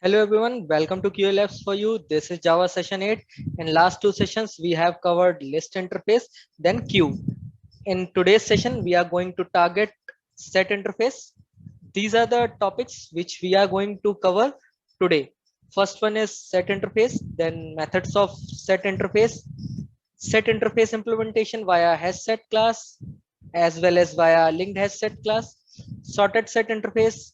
Hello everyone, welcome to QA Labs for you. This is Java session 8. In last two sessions, we have covered list interface, then queue. In today's session, we are going to target set interface. These are the topics which we are going to cover today. First one is set interface, then methods of set interface implementation via hasset class, as well as via linked hasset class, sorted set interface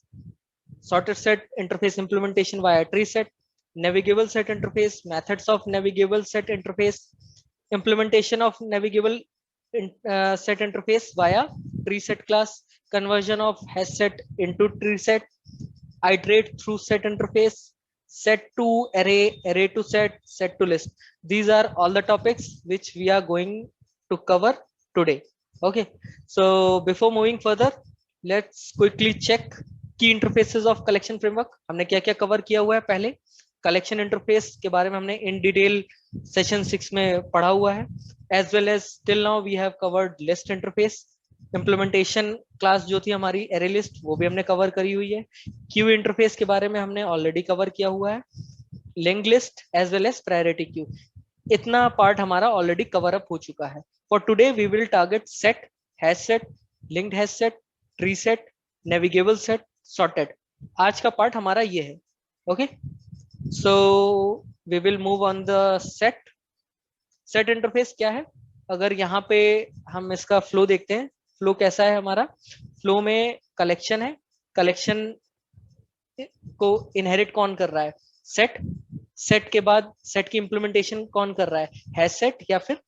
implementation via tree set, navigable set interface, methods of navigable set interface, implementation of navigable set interface via tree set class, conversion of hash set into tree set, iterate through set interface, set to array, array to set to list. These are all the topics which we are going to cover today. Okay, so before moving further, let's quickly check की interfaces of collection framework. हमने क्या क्या cover किया हुआ है। पहले collection interface के बारे में हमने इन डिटेल सेशन 6 में पढ़ा हुआ है। As well as till now we have covered list interface. Implementation class जो थी हमारी एरे लिस्ट, वो भी हमने कवर करी हुई है। क्यू इंटरफेस के बारे में हमने ऑलरेडी कवर किया हुआ है। Link list as well as priority queue, इतना पार्ट हमारा ऑलरेडी कवर अप हो चुका है। For today we will target set, hash set, linked hash set, tree set, navigable set, sorted. आज का पार्ट हमारा ये है। Okay, so we will move on the set. Set interface क्या है? अगर यहाँ पे हम इसका फ्लो देखते हैं, फ्लो कैसा है हमारा। फ्लो में कलेक्शन है, कलेक्शन को इनहेरिट कौन कर रहा है? सेट। सेट के बाद सेट की इंप्लीमेंटेशन कौन कर रहा है? हैश सेट या फिर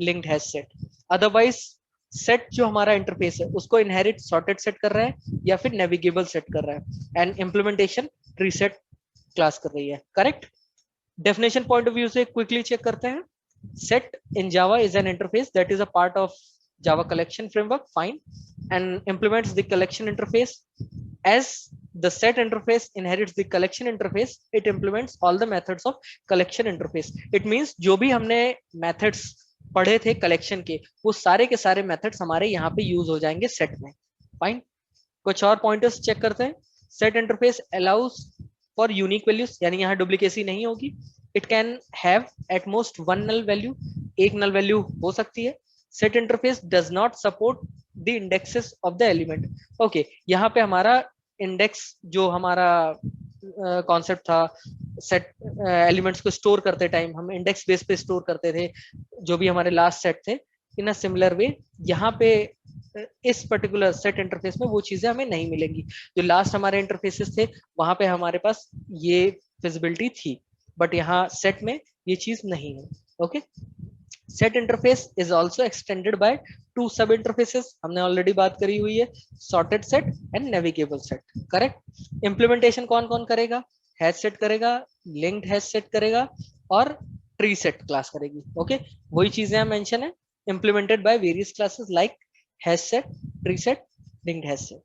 linked hash set. Otherwise set जो हमारा इंटरफेस है उसको इनहेरिट सॉर्टेड सेट कर रहा है या फिर नेविगेबल सेट कर रहा है, and implementation tree set class कर रही है। Correct. Definition point of view से क्विकली चेक करते हैं। Set in Java is an interface that is a part of Java collection framework, fine, and implements the collection interface. As the set interface inherits the collection interface, it implements all the methods of collection interface. It means जो भी हमने methods पढ़े थे collection के, वो सारे के सारे मेथड्स हमारे यहाँ पे यूज हो जाएंगे सेट में। फाइन। कुछ और पॉइंटर्स चेक करते हैं। Set interface allows for unique values, यानी यहाँ डुप्लीकेसी नहीं होगी। It can have at most one null value, एक नल वैल्यू हो सकती है। Set interface does not support the indexes of the element. Okay, यहाँ पे हमारा इंडेक्स जो हमारा कॉन्सेप्ट था, सेट एलिमेंट्स को स्टोर करते टाइम हम इंडेक्स बेस पे स्टोर करते थे जो भी हमारे लास्ट सेट थे। इन अ सिमिलर वे यहाँ पे इस पर्टिकुलर सेट इंटरफेस में वो चीजें हमें नहीं मिलेंगी। जो लास्ट हमारे इंटरफेसेस थे वहां पे हमारे पास ये फिजिबिलिटी थी, बट यहाँ सेट में ये चीज नहीं है। Okay, set interface is also extended by two सब इंटरफेसेस, हमने ऑलरेडी बात करी हुई है, sorted set and navigable set. Correct. Implementation कौन कौन करेगा? हैश सेट करेगा, लिंक्ड हैश सेट करेगा, और ट्री सेट क्लास करेगी। ओके, वही चीजें हम मेंशन है, implemented by various classes like hash set, tree set, linked hash set.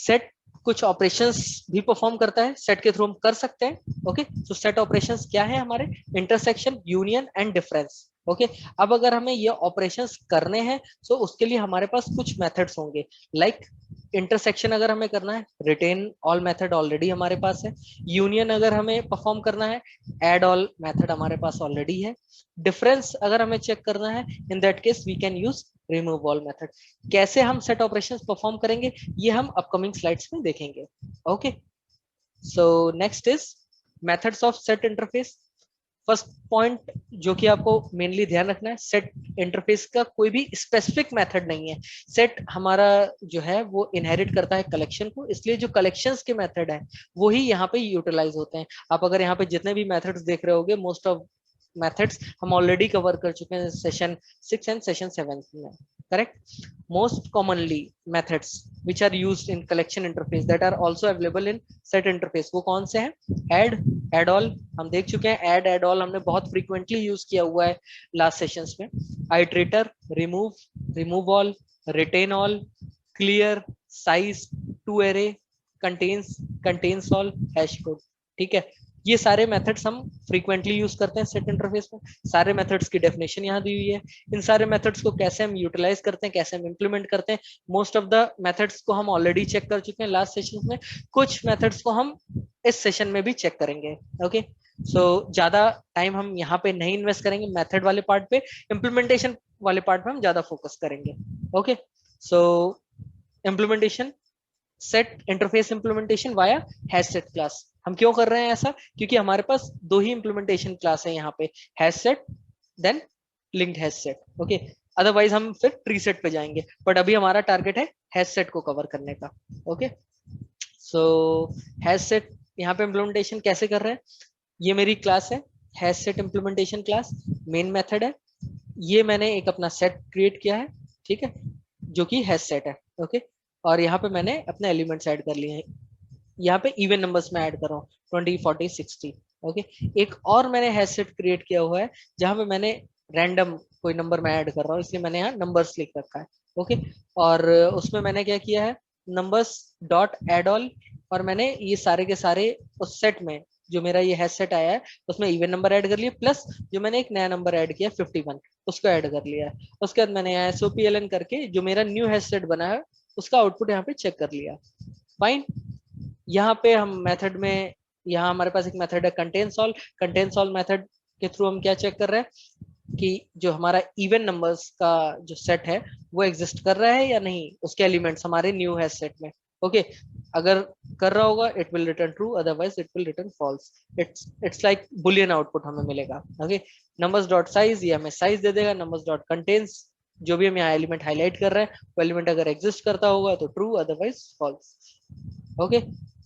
Set कुछ ऑपरेशंस भी परफॉर्म करता है, सेट के थ्रू हम कर सकते हैं। ओके, तो सेट ऑपरेशंस क्या है हमारे? Intersection, union and difference. Okay, अब अगर हमें ये ऑपरेशंस करने हैं तो उसके लिए हमारे पास कुछ मेथड्स होंगे। लाइक इंटरसेक्शन अगर हमें करना है, रिटेन ऑल मेथड ऑलरेडी हमारे पास है। यूनियन अगर हमें परफॉर्म करना है, एड ऑल मेथड हमारे पास ऑलरेडी है। डिफरेंस अगर हमें चेक करना है, in that case we can use remove all method. कैसे हम सेट ऑपरेशंस परफॉर्म करेंगे ये हम अपकमिंग स्लाइड्स में देखेंगे। Okay, so next is methods of set interface. First point जो कि आपको मेनली ध्यान रखना है, सेट इंटरफेस का कोई भी स्पेसिफिक मेथड नहीं है। सेट हमारा जो है वो इनहेरिट करता है कलेक्शन को, इसलिए जो कलेक्शंस के मेथड है वो ही यहाँ पे यूटिलाइज होते हैं। आप अगर यहाँ पे जितने भी मेथड्स देख रहे होगे, मोस्ट ऑफ मेथड्स हम ऑलरेडी कवर कर चुके हैं सेशन 6 एंड सेशन 7 में। Correct. Most commonly methods which are used in collection interface that are also available in set interface, वो कौन से हैं? ऐड, एड ऑल हम देख चुके हैं। ऐड, एड ऑल हमने बहुत फ्रीक्वेंटली यूज किया हुआ है लास्ट सेशंस में। Iterator, remove, remove all, retain all, clear, size, to array, contains, contains all, hash code. ठीक है, ये सारे मेथड्स हम फ्रीक्वेंटली यूज करते हैं सेट इंटरफेस में। सारे मेथड्स की डेफिनेशन यहाँ दी हुई है। इन सारे मेथड्स को कैसे हम यूटिलाइज करते हैं, कैसे हम इंप्लीमेंट करते हैं, मोस्ट ऑफ द मेथड्स को हम ऑलरेडी चेक कर चुके हैं लास्ट सेशन में। कुछ मेथड्स को हम इस सेशन में भी चेक करेंगे। ओके, सो ज्यादा टाइम हम यहाँ पे नहीं इन्वेस्ट करेंगे मेथड वाले पार्ट पे, इम्प्लीमेंटेशन वाले पार्ट पे हम ज्यादा फोकस करेंगे। ओके, सो implementation, set interface implementation via hash set class. हम क्यों कर रहे हैं ऐसा? क्योंकि हमारे पास दो ही इम्प्लीमेंटेशन क्लास है यहाँ पे, hash set then linked hash set. Okay, otherwise हम फिर ट्री सेट पे जाएंगे, बट अभी हमारा टारगेट है हैश सेट को कवर करने का। ओके, सो हैश सेट यहाँ पे इम्प्लीमेंटेशन कैसे कर रहे हैं? ये मेरी क्लास है hash set implementation class, main method है। ये मैंने एक अपना सेट क्रिएट किया है, ठीक है, जो कि हैश सेट है। ओके, और यहाँ पे मैंने अपने एलिमेंट्स ऐड कर लिए हैं। यहाँ पे इवन नंबर्स में ऐड कर रहा हूँ 20, 40, 60। ओके, एक और मैंने हैश सेट क्रिएट किया हुआ है जहाँ पे मैंने रैंडम कोई नंबर में ऐड कर रहा हूँ, इसलिए मैंने यहाँ नंबर्स लिख रखा है। ओके, और उसमें मैंने क्या किया है, नंबर्स डॉट एड ऑल, और मैंने ये सारे के सारे उस सेट में जो मेरा ये हैश सेट आया है उसमें इवन नंबर ऐड कर लिया, प्लस जो मैंने एक नया नंबर ऐड किया 51 उसको ऐड कर लिया है। उसके बाद मैंने यहाँ SOPLN करके जो मेरा न्यू हैश सेट बना है उसका आउटपुट यहाँ पे चेक कर लिया। फाइन, यहाँ पे हम मेथड में, यहाँ हमारे पास एक मेथड है कंटेन सॉल्व मेथड के थ्रू हम क्या चेक कर रहे हैं कि जो हमारा इवन नंबर्स का जो सेट है वो एग्जिस्ट कर रहा है या नहीं, उसके एलिमेंट्स हमारे न्यू है सेट में। ओके, अगर कर रहा होगा it will return true, otherwise it will return false. It's like boolean output हमें मिलेगा। ओके, नंबर्स डॉट साइज, ये हमें साइज दे देगा। नंबर्स डॉट कंटेन्स, जो भी हम यहाँ एलिमेंट हाईलाइट कर रहे हैं वो एलिमेंट अगर एग्जिस्ट करता होगा तो true, otherwise false. Okay,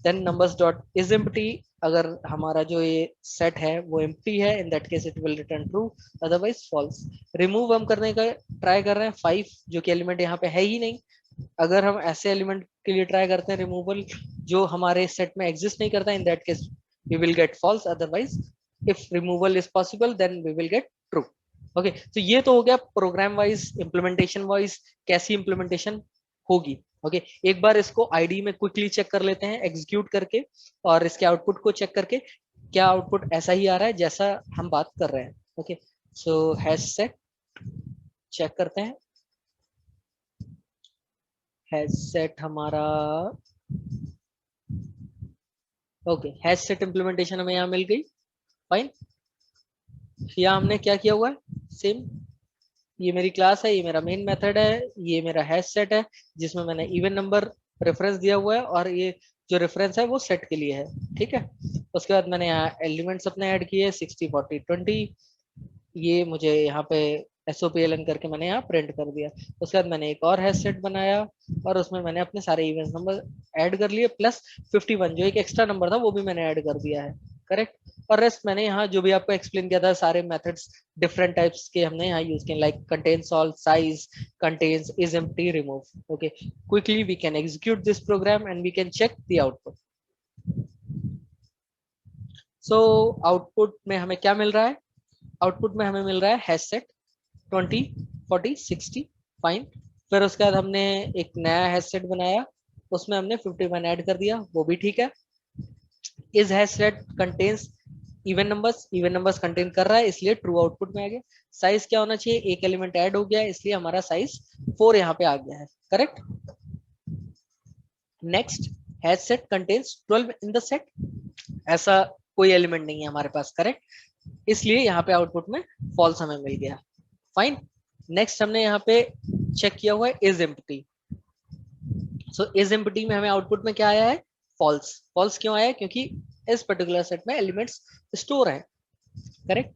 then numbers dot is empty, अगर हमारा जो ये सेट है वो एम्प्टी है in that case it will return true, otherwise false. Remove हम करने का ट्राई कर रहे हैं 5, जो कि एलिमेंट यहाँ पे है ही नहीं। अगर हम ऐसे एलिमेंट के लिए ट्राई करते हैं रिमूवल जो हमारे सेट में एग्जिस्ट नहीं करता, in that case we will get false, otherwise if removal is possible then we will get true. Okay, तो ये तो हो गया प्रोग्राम वाइज, इम्प्लीमेंटेशन वाइज कैसी इम्प्लीमेंटेशन होगी। ओके, एक बार इसको आईडी में क्विकली चेक कर लेते हैं एग्जीक्यूट करके, और इसके आउटपुट को चेक करके क्या आउटपुट ऐसा ही आ रहा है जैसा हम बात कर रहे हैं। ओके, सो हैश सेट चेक करते हैं। हैश सेट हमारा, ओके, हैश सेट इम्प्लीमेंटेशन हमें यहाँ मिल गई। फाइन, यहाँ हमने क्या किया हुआ है, सेम, ये मेरी क्लास है, ये मेरा मेन मेथड है, ये मेरा हैश सेट है जिसमें मैंने इवन नंबर रेफरेंस दिया हुआ है, और ये जो रेफरेंस है वो सेट के लिए है। ठीक है, उसके बाद मैंने यहाँ एलिमेंट्स अपने ऐड किए 60, 40, 20, ये मुझे यहाँ पे SOPLN करके मैंने यहाँ प्रिंट कर दिया। उसके बाद मैंने एक और हैश सेट बनाया और उसमें मैंने अपने सारे इवेंट नंबर ऐड कर लिए, प्लस 51 जो एक एक्स्ट्रा नंबर था वो भी मैंने ऐड कर दिया है। करेक्ट, और रेस्ट मैंने यहाँ जो भी आपको एक्सप्लेन किया था सारे मेथड्स डिफरेंट टाइप्स के हमने यहाँ यूज किए, like contain solve, size, contains, is empty, remove. Okay, quickly we can execute this program and we can check the output. So output में हमें क्या मिल रहा है? आउटपुट में हमें मिल रहा है हैश सेट 20, 40, 60। फाइन, फिर उसके बाद हमने एक नया हैश सेट बनाया, उसमें हमने 51 ऐड कर दिया, वो भी ठीक है। इस hash set contains even numbers contain कर रहा है इसलिए ट्रू आउटपुट में आ गया। साइज क्या होना चाहिए, एक एलिमेंट ऐड हो गया इसलिए हमारा साइज 4 यहाँ पे आ गया है। Correct, next, hash set contains 12 in the set, ऐसा कोई एलिमेंट नहीं है हमारे पास। करेक्ट, इसलिए यहाँ पे आउटपुट में फॉल्स हमें मिल गया। फाइन, नेक्स्ट हमने यहाँ पे चेक किया हुआ है is empty. So is empty में हमें आउटपुट में क्या आया है, फॉल्स। फॉल्स क्यों आया? क्योंकि इस पर्टिकुलर सेट में एलिमेंट्स स्टोर है। करेक्ट,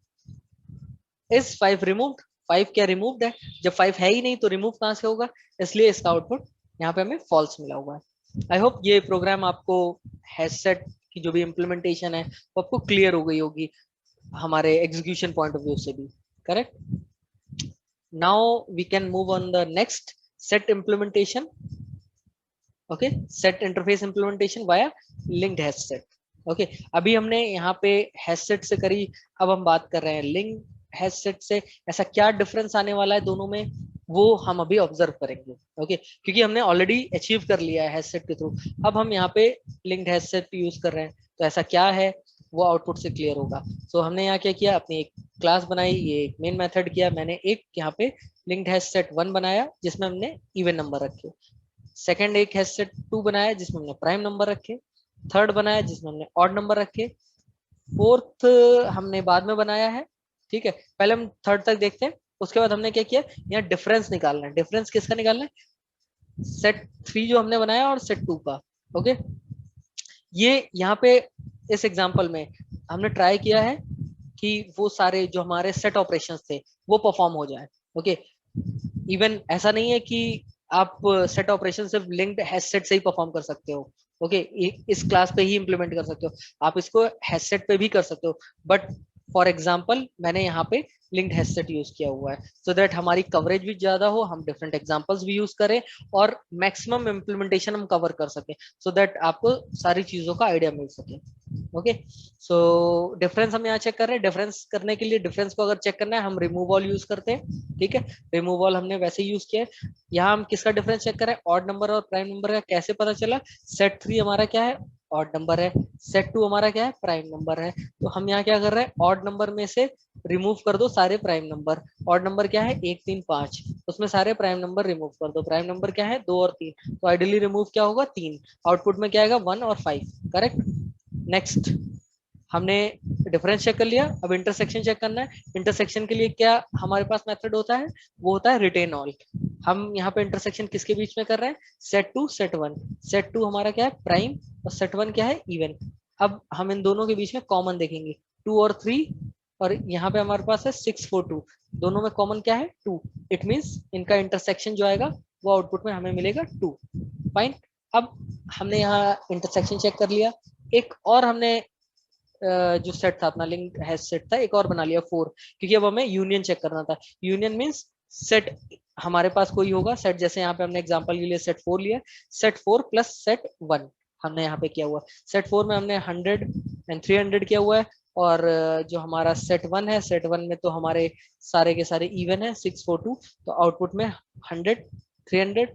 इज 5 रिमूव्ड, 5 क्या रिमूव्ड है? जब 5 है ही नहीं तो रिमूव कहां से होगा, इसलिए इसका आउटपुट यहाँ पे हमें फॉल्स मिला हुआ है। आई होप ये प्रोग्राम आपको हैश सेट की जो भी इम्प्लीमेंटेशन है वो आपको क्लियर हो गई होगी हमारे एग्जीक्यूशन पॉइंट ऑफ व्यू से भी। Correct, now we can move on the next set implementation. Okay, set interface implementation via linked hash set. Okay, अभी हमने यहाँ पे hash set से करी, अब हम बात कर रहे हैं linked hash set से। ऐसा क्या डिफरेंस आने वाला है दोनों में वो हम अभी ऑब्जर्व करेंगे। ओके, क्योंकि हमने ऑलरेडी अचीव कर लिया है हैश सेट के थ्रू, अब हम यहाँ पे लिंक्ड हैश सेट यूज कर रहे हैं, तो ऐसा क्या है वो आउटपुट से क्लियर होगा। सो हमने यहाँ क्या किया, अपनी एक क्लास बनाई, ये एक मेन मेथड किया, मैंने एक यहाँ पे लिंक्ड हैश सेट 1 बनाया जिसमें हमने इवन नंबर रखे, सेकंड एक हैश सेट 2 बनाया जिसमें हमने प्राइम नंबर रखे, थर्ड बनाया जिसमें हमने ऑड नंबर रखे, फोर्थ हमने बाद में बनाया है, ठीक है। पहले हम थर्ड तक देखते हैं, उसके बाद हमने क्या किया, यहाँ डिफरेंस निकालना है। डिफरेंस किसका निकालना है, सेट 3 जो हमने बनाया और सेट 2 का। ओके, ये यहाँ पे इस एग्जांपल में हमने ट्राई किया है कि वो सारे जो हमारे सेट ऑपरेशंस थे वो परफॉर्म हो जाए। ओके, इवन ऐसा नहीं है कि आप सेट ऑपरेशन सिर्फ लिंक्ड हैश सेट से ही परफॉर्म कर सकते हो। ओके, इस क्लास पे ही इंप्लीमेंट कर सकते हो, आप इसको हैश सेट पे भी कर सकते हो, बट फॉर एग्जाम्पल मैंने यहाँ पे लिंक्ड हैश सेट यूज किया हुआ है, सो दैट हमारी कवरेज भी ज्यादा हो, हम डिफरेंट एग्जांपल्स भी यूज करें और मैक्सिमम इम्प्लीमेंटेशन हम कवर कर सकें, सो दैट आपको सारी चीजों का आइडिया मिल सके। ओके, सो डिफरेंस हम यहाँ चेक कर रहे हैं। डिफरेंस करने के लिए, डिफरेंस को अगर चेक करना है हम रिमूव ऑल यूज करते हैं, ठीक है। रिमूव ऑल हमने वैसे यूज किया है। यहाँ हम किसका डिफरेंस चेक कर रहे हैं, ऑड नंबर और प्राइम नंबर का। कैसे पता चला, सेट 3 हमारा क्या है, ऑड नंबर है, सेट 2 हमारा क्या है, प्राइम नंबर है। तो हम यहाँ क्या कर रहे हैं, ऑड नंबर में से रिमूव कर दो सारे प्राइम नंबर। ऑड नंबर क्या है, 1 3 5, उसमें सारे प्राइम नंबर रिमूव कर दो। प्राइम नंबर क्या है, 2 और 3, तो आइडियली रिमूव क्या होगा, 3। आउटपुट में क्या आएगा, 1 और 5, करेक्ट। नेक्स्ट, हमने डिफरेंस चेक कर लिया, अब इंटरसेक्शन चेक करना है। इंटरसेक्शन के लिए क्या हमारे पास मेथड होता है, वो होता है रिटेन ऑल। हम यहाँ पे इंटरसेक्शन किसके बीच में कर रहे हैं, सेट 2 सेट 1। सेट 2 हमारा क्या है, प्राइम, और सेट 1 क्या है, इवन। अब हम इन दोनों के बीच में कॉमन देखेंगे, 2 और 3, और यहाँ पे हमारे पास है 6 4 2, दोनों में कॉमन क्या है, 2। इट मीन्स इनका इंटरसेक्शन जो आएगा वो आउटपुट में हमें मिलेगा 2। फाइन। अब हमने यहाँ इंटरसेक्शन चेक कर लिया। एक और हमने जो सेट था अपना, लिंक हैश सेट था, एक और बना लिया 4, क्योंकि अब हमें यूनियन चेक करना था। यूनियन मींस सेट हमारे पास कोई होगा सेट, जैसे यहाँ पे हमने एग्जांपल के लिए सेट 4 लिया, सेट 4 प्लस सेट 1 हमने यहाँ पे किया हुआ। सेट 4 में हमने 100 एंड 300 किया हुआ है, और जो हमारा सेट 1 है, सेट 1 में तो हमारे सारे के सारे इवन है, 6 4 2, तो आउटपुट में 100 300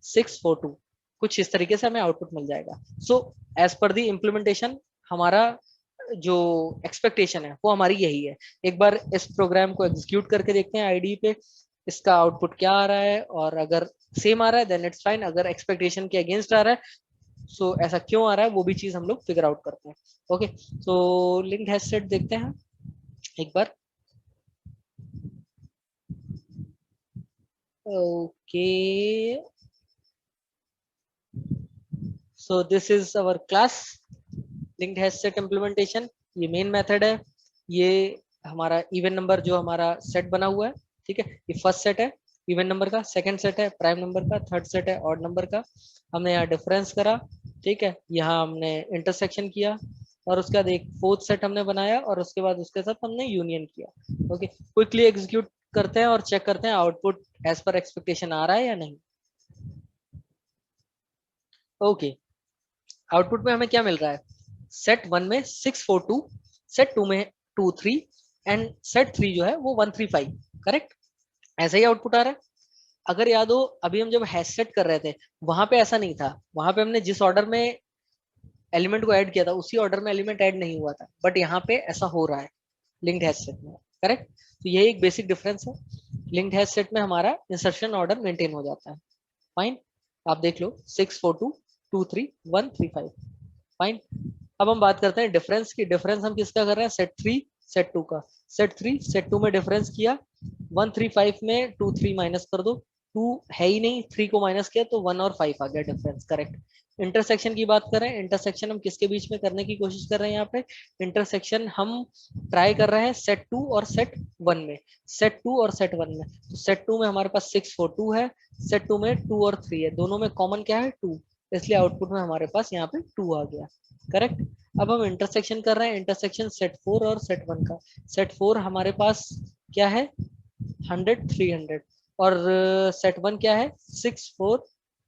6 4 2, कुछ इस तरीके से हमें आउटपुट मिल जाएगा। सो एज पर दी इम्प्लीमेंटेशन, हमारा जो एक्सपेक्टेशन है वो हमारी यही है। एक बार इस प्रोग्राम को एग्जीक्यूट करके देखते हैं आईडी पे, इसका आउटपुट क्या आ रहा है, और अगर सेम आ रहा है देन इट्स फाइन, अगर एक्सपेक्टेशन के अगेंस्ट आ रहा है सो ऐसा क्यों आ रहा है वो भी चीज हम लोग फिगर आउट करते हैं। Okay, so linked hash set देखते हैं एक बार। Okay, so this is our class linked hash set implementation. ये मेन मेथड है, ये हमारा इवन नंबर जो हमारा सेट बना हुआ है, ठीक है। ये फर्स्ट सेट है इवन नंबर का, सेकंड सेट है प्राइम नंबर का, थर्ड सेट है ऑड नंबर का। हमने यहाँ डिफरेंस करा, ठीक है, यहाँ हमने इंटरसेक्शन किया, और उसके बाद एक फोर्थ सेट हमने बनाया, और उसके बाद उसके साथ हमने यूनियन किया। ओके, क्विकली एग्जीक्यूट करते हैं और चेक करते हैं आउटपुट एज पर एक्सपेक्टेशन आ रहा है या नहीं। ओके, आउटपुट में हमें क्या मिल रहा है, सेट 1 में 642, सेट 2 में 23, एंड सेट 3 जो है वो 135, करेक्ट। ऐसा ही आउटपुट आ रहा है। अगर याद हो, अभी हम जब हैश सेट कर रहे थे वहां पे ऐसा नहीं था, वहां पे हमने जिस ऑर्डर में एलिमेंट को ऐड किया था उसी ऑर्डर में एलिमेंट ऐड नहीं हुआ था, बट यहाँ पे ऐसा हो रहा है लिंक्ड हैश सेट में, करेक्ट। तो यही एक बेसिक डिफरेंस है, लिंक्ड हैश सेट में हमारा इंसर्शन ऑर्डर मेंटेन हो जाता है। फाइन, आप देख लो 642 23 135, फाइन। अब हम बात करते हैं डिफरेंस की। डिफरेंस हम किसका कर रहे हैं, सेट 3 सेट 2 का। सेट 3 सेट 2 में डिफरेंस किया, 135 में 2 3 माइनस कर दो, 2 है ही नहीं, 3 को माइनस किया तो 1 और 5 आ गया डिफरेंस, करेक्ट। इंटरसेक्शन की बात करें, इंटरसेक्शन हम किसके बीच में करने की कोशिश कर रहे हैं, यहाँ पे इंटरसेक्शन हम ट्राई कर रहे हैं सेट 2 और सेट 1 में। सेट 2 और सेट 1 में, तो सेट 2 में हमारे पास 6 4 2 है, सेट 2 में 2 और 3 है, दोनों में कॉमन क्या है, 2, इसलिए आउटपुट में हमारे पास यहाँ पे 2 आ गया, करेक्ट। अब हम इंटरसेक्शन कर रहे हैं, इंटरसेक्शन सेट 4 और सेट 1 का। सेट 4 हमारे पास क्या है, 100 300, और सेट 1 क्या है, 6 4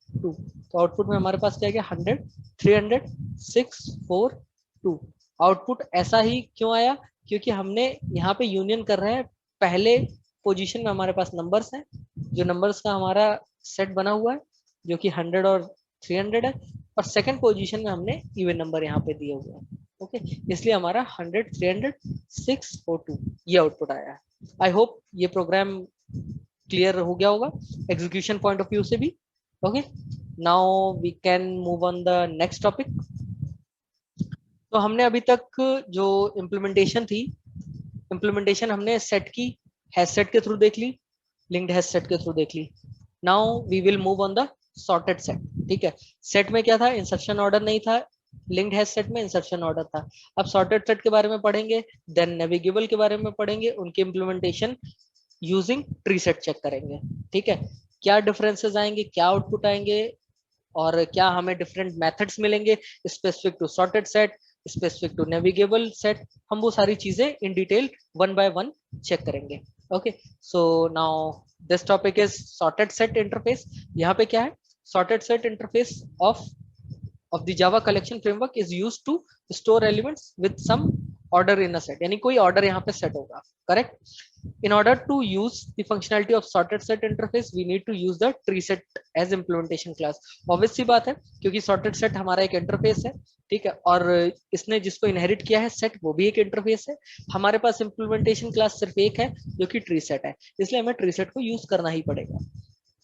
2, तो आउटपुट में हमारे पास क्या गया, 100 300 6 4 2। आउटपुट ऐसा ही क्यों आया, क्योंकि हमने यहाँ पे यूनियन कर रहे हैं, पहले पोजीशन में हमारे पास नंबर्स हैं, जो नंबर्स का हमारा सेट बना हुआ है जो कि 100 और 300 है, और सेकंड पोजीशन में हमने इवन नंबर यहाँ पे दिए हुए हैं। ओके, इसलिए हमारा 100 300 6 4 2 ये आउटपुट आया है। आई होप ये प्रोग्राम क्लियर हो गया होगा एग्जीक्यूशन पॉइंट ऑफ व्यू से भी। Okay, now we can move on the next topic. तो हमने अभी तक जो इम्प्लीमेंटेशन थी, इम्प्लीमेंटेशन हमने सेट की हैश सेट के थ्रू देख ली, लिंक्ड हैश सेट के थ्रू देख ली। Now we will move on the sorted set. ठीक है, सेट में क्या था, इंसर्शन ऑर्डर नहीं था, लिंक्ड हैश सेट में इंसर्शन ऑर्डर था। अब सॉर्टेड सेट के बारे में पढ़ेंगे, देन नेविगेबल के बारे में पढ़ेंगे, उनके implementation using tree set check करेंगे। ठीक है, क्या डिफरेंसेस आएंगे, क्या आउटपुट आएंगे, और क्या हमें डिफरेंट मेथड्स मिलेंगे specific to sorted set, specific to navigable set, हम वो सारी चीजें in detail one by one check करेंगे। Okay, so now this topic is sorted set interface. यहाँ पे क्या है, sorted set interface of the Java collection framework is used to store elements with some order in a set, यानी कोई order यहाँ पे set होगा, correct? In order to use the functionality of sorted set interface, we need to use the tree set as implementation class. Obvious सी बात है, क्योंकि sorted set हमारा एक interface है, ठीक है, और इसने जिसको inherit किया है set, वो भी एक interface है। हमारे पास implementation class सिर्फ एक है जो कि tree set है, इसलिए हमें tree set को use करना ही पड़ेगा।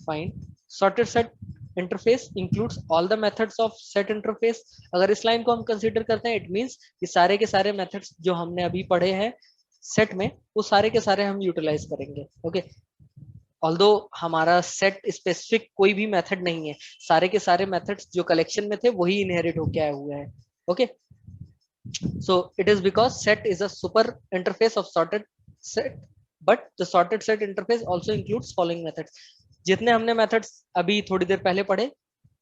Fine. Sorted set interface includes all the methods of set interface। अगर इस लाइन को हम कंसीडर करते हैं, इट मींस कि सारे के सारे मेथड्स जो हमने अभी पढ़े हैं सेट में, वो सारे के सारे हम यूटिलाइज करेंगे। ओके, ऑल्दो हमारा सेट स्पेसिफिक कोई भी मेथड नहीं है, सारे के सारे मेथड्स जो कलेक्शन में थे वही इनहेरिट होके आए हुए हैं। Okay, so it is because set is a super interface of sorted set, but the sorted set interface also includes following methods। जितने हमने मेथड्स अभी थोड़ी देर पहले पढ़े,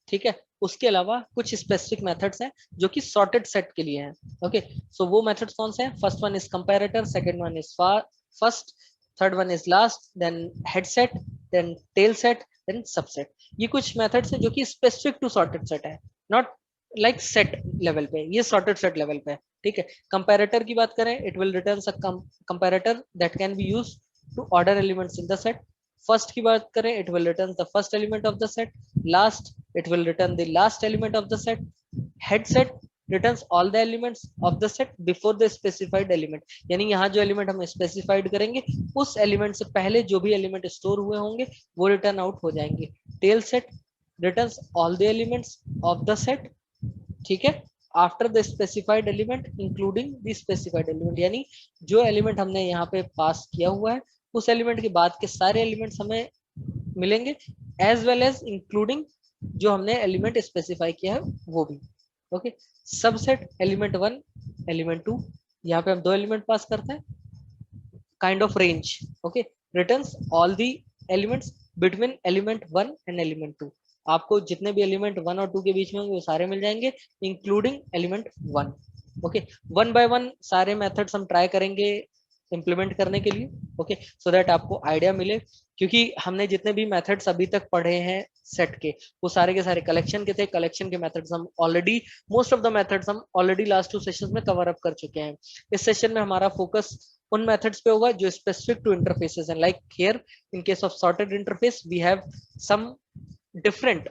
ठीक है, उसके अलावा कुछ स्पेसिफिक मेथड्स हैं जो कि सॉर्टेड सेट के लिए हैं। ओके, सो वो मेथड्स कौन से हैं? First one is comparator, second one is first, third one is last, then head set, then tail set, then subset. ये कुछ मेथड्स हैं जो कि स्पेसिफिक टू सॉर्टेड सेट है, नॉट लाइक सेट लेवल पे, ये सॉर्टेड सेट लेवल पे है। ठीक है, कंपैरेटर की बात करें, it will return a comparator that can be used to order elements in the set. First की बात करें, it will return the first element of the set. Last, it will return the last element of the set. Head set returns all the elements of the set before the specified element, यानी यहाँ जो element हम specified करेंगे उस element से पहले जो भी एलिमेंट स्टोर हुए होंगे वो रिटर्न आउट हो जाएंगे। Tail set returns all the elements of the set, ठीक है, after the specified element including the specified element, यानी जो एलिमेंट हमने यहाँ पे पास किया हुआ है उस एलिमेंट के बाद के सारे एलिमेंट्स हमें मिलेंगे, एज वेल एज इंक्लूडिंग जो हमने एलिमेंट स्पेसिफाई किया है वो भी। Okay, subset element one, element two, यहाँ पे हम दो एलिमेंट पास करते हैं, kind of range. Okay, returns all the elements between element one and element two, आपको जितने भी एलिमेंट वन और टू के बीच में होंगे वो सारे मिल जाएंगे including element one. Okay, one by one सारे मेथड्स हम ट्राई करेंगे इम्प्लीमेंट करने के लिए। ओके, सो दैट आपको आइडिया मिले, क्योंकि हमने जितने भी मेथड्स अभी तक पढ़े हैं सेट के, वो सारे के सारे कलेक्शन के थे। कलेक्शन के मेथड्स हम already, most of the methods हम ऑलरेडी लास्ट 2 सेशंस में कवर अप कर चुके हैं। इस सेशन में हमारा फोकस उन मेथड्स पे होगा जो स्पेसिफिक टू इंटरफेसेस हैं, like here in case of sorted interface we have some different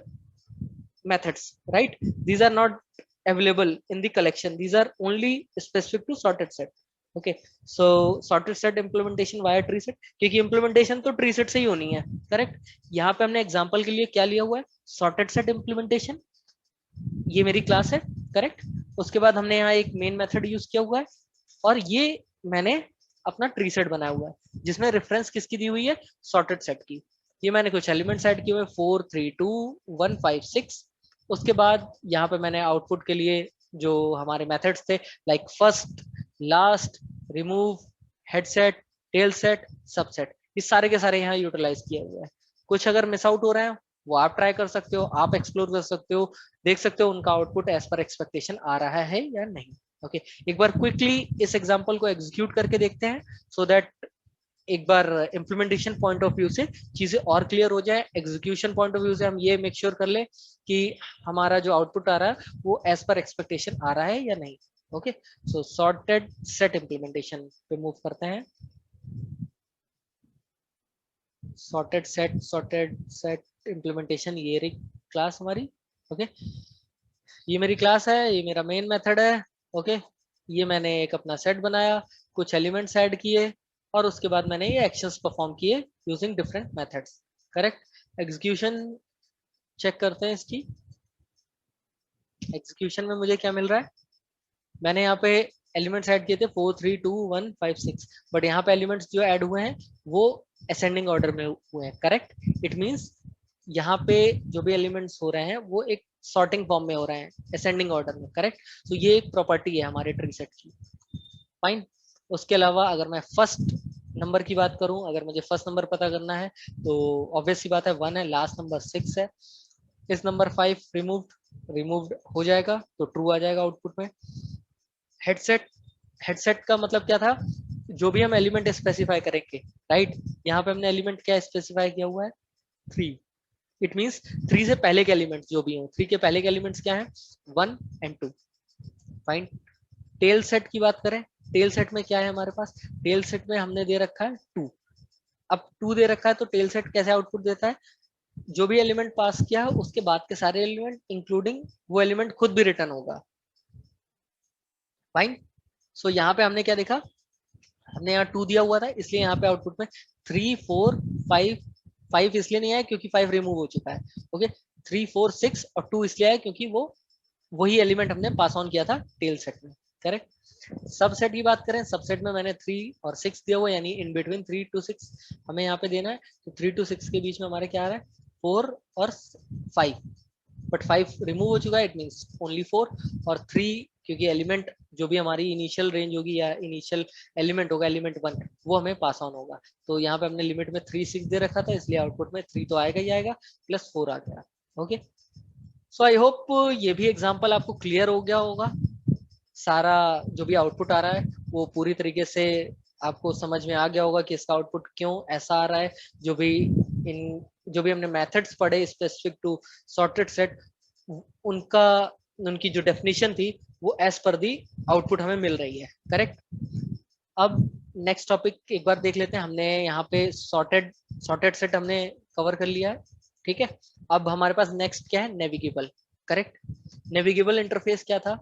methods, right? These are not available in the collection, these are only specific to sorted set। okay, so sorted set implementation via tree set, क्योंकि implementation तो tree set से ही होनी है, correct? यहाँ पे हमने example के लिए क्या लिया हुआ है, sorted set implementation, ये मेरी क्लास है, करेक्ट? उसके बाद हमने यहाँ एक मेन मेथड यूज किया हुआ है, और ये मैंने अपना ट्री सेट बनाया हुआ है जिसमें रेफरेंस किसकी दी हुई है, सॉर्टेड सेट की। ये मैंने कुछ एलिमेंट्स ऐड किए हुए 4 3 2 1 5 6। उसके बाद यहाँ पे मैंने आउटपुट के लिए जो हमारे मेथड्स थे, like first, last, remove, head set, tail set, subset, ये सारे के सारे यहाँ यूटिलाइज किए हुए हैं। कुछ अगर मिस आउट हो रहे हैं वो आप ट्राई कर सकते हो, आप एक्सप्लोर कर सकते हो, देख सकते हो उनका आउटपुट एज पर एक्सपेक्टेशन आ रहा है या नहीं। ओके, एक बार क्विकली इस एग्जांपल को एग्जीक्यूट करके देखते हैं, सो दैट एक बार इम्प्लीमेंटेशन पॉइंट ऑफ व्यू से चीजें और क्लियर हो जाए। एग्जीक्यूशन पॉइंट ऑफ व्यू से हम ये मेक श्योर कर ले कि हमारा जो आउटपुट आ रहा है वो एज पर एक्सपेक्टेशन आ रहा है या नहीं। ओके, सो सॉर्टेड सेट इम्प्लीमेंटेशन पे मूव करते हैं। सॉर्टेड सेट इम्प्लीमेंटेशन, ये रही क्लास हमारी। ओके, ये मेरी क्लास है, ये मेरा मेन मेथड है। ओके, ये मैंने एक अपना सेट बनाया, कुछ एलिमेंट्स ऐड किए, और उसके बाद मैंने ये एक्शंस परफॉर्म किए using different methods, correct? Execution check करते हैं इसकी। एग्जीक्यूशन में मुझे क्या मिल रहा है, मैंने यहाँ पे एलिमेंट्स ऐड किए थे 4 3 2 1 5 6, बट यहाँ पे एलिमेंट्स जो ऐड हुए हैं वो असेंडिंग ऑर्डर में हुए हैं, करेक्ट। इट मींस यहाँ पे जो भी एलिमेंट्स हो रहे हैं वो एक सॉर्टिंग फॉर्म में हो रहे हैं, असेंडिंग ऑर्डर में, करेक्ट। तो ये एक प्रॉपर्टी है हमारे ट्री सेट की, फाइन। उसके अलावा अगर मैं फर्स्ट नंबर की बात करूं, अगर मुझे फर्स्ट नंबर पता करना है तो ऑब्वियस सी बात है 1 है, लास्ट नंबर 6 है। इस नंबर 5 रिमूव्ड हो जाएगा तो ट्रू आ जाएगा आउटपुट में। हेडसेट, हेडसेट का मतलब क्या था, जो भी हम एलिमेंट स्पेसिफाई करेंगे, राइट। यहाँ पे हमने एलिमेंट क्या स्पेसिफाई किया हुआ है, 3। इट मींस 3 से पहले के एलिमेंट्स जो भी हो, 3 के पहले के एलिमेंट्स क्या है, 1 एंड 2, फाइन। टेल सेट की बात करें, टेल सेट में क्या है हमारे पास, टेल सेट में हमने दे रखा है 2। अब 2 दे रखा है तो टेल सेट कैसे आउटपुट देता है, जो भी एलिमेंट पास किया है उसके बाद के सारे एलिमेंट इंक्लूडिंग वो एलिमेंट खुद भी रिटर्न होगा, फाइन। सो यहाँ पे हमने क्या देखा, हमने यहाँ 2 दिया हुआ था इसलिए यहाँ पे आउटपुट में 3 4 5, 5 इसलिए नहीं आया क्योंकि 5 रिमूव हो चुका है, ओके। 3 4 6 और 2 इसलिए आया क्योंकि वो वही एलिमेंट हमने पास ऑन किया था टेल सेट में, करेक्ट। सबसेट की बात करें, सबसेट में मैंने 3 और 6 दिया हुआ, यानी इन बिटवीन 3 to 6 हमें यहाँ पे देना है। तो 3 to 6 के बीच में हमारे क्या आ रहा है, 4 और 5, बट 5 रिमूव हो चुका है, इट मींस ओनली 4 और 3, क्योंकि एलिमेंट जो भी हमारी इनिशियल रेंज होगी या इनिशियल एलिमेंट होगा, एलिमेंट 1 वो हमें पास ऑन होगा। तो यहाँ पे हमने लिमिट में 3 6 दे रखा था, इसलिए आउटपुट में 3 तो आएगा ही आएगा, प्लस 4 आ गया, ओके। सो आई होप ये भी एग्जांपल आपको क्लियर हो गया होगा, सारा जो भी आउटपुट आ रहा है वो पूरी तरीके से आपको समझ में आ गया होगा कि इसका आउटपुट क्यों ऐसा आ रहा है। जो भी हमने मेथड्स पढ़े स्पेसिफिक टू सॉर्टेड सेट, उनका उनकी जो डेफिनेशन थी वो एज पर दी आउटपुट हमें मिल रही है, करेक्ट। अब नेक्स्ट टॉपिक एक बार देख लेते हैं, हमने यहाँ पे सॉर्टेड सेट हमने कवर कर लिया है, ठीक है। अब हमारे पास नेक्स्ट क्या है, नेविगेबल, करेक्ट। नेविगेबल इंटरफेस क्या था,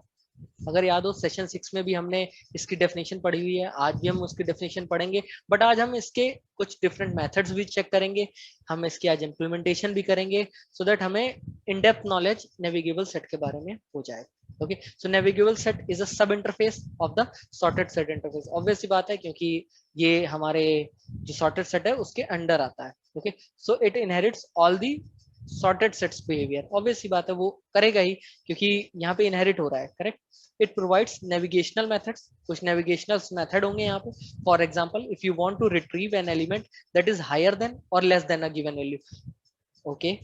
अगर याद हो सेशन 6 में भी हमने इसकी डेफिनेशन पढ़ी हुई है, आज भी हम उसकी डेफिनेशन पढ़ेंगे, बट आज हम इसके कुछ डिफरेंट मेथड्स भी चेक करेंगे, हम इसकी आज इम्प्लीमेंटेशन भी करेंगे, सो दैट हमें in depth knowledge navigable set के बारे में हो जाए, okay. So navigable set is a sub interface of the sorted set interface, obvious सी बात है क्योंकि ये हमारे जो सॉर्टेड सेट है उसके अंडर आता है, okay. So it inherits all the sorted set's behaviour, obvious सी बात है वो करेगा ही क्योंकि यहाँ पे इनहेरिट हो रहा है, correct. It provides navigational methods, कुछ नेविगेशनल मेथड होंगे यहाँ पे। For example, if you want to retrieve an element that is higher than और less than a given value, okay,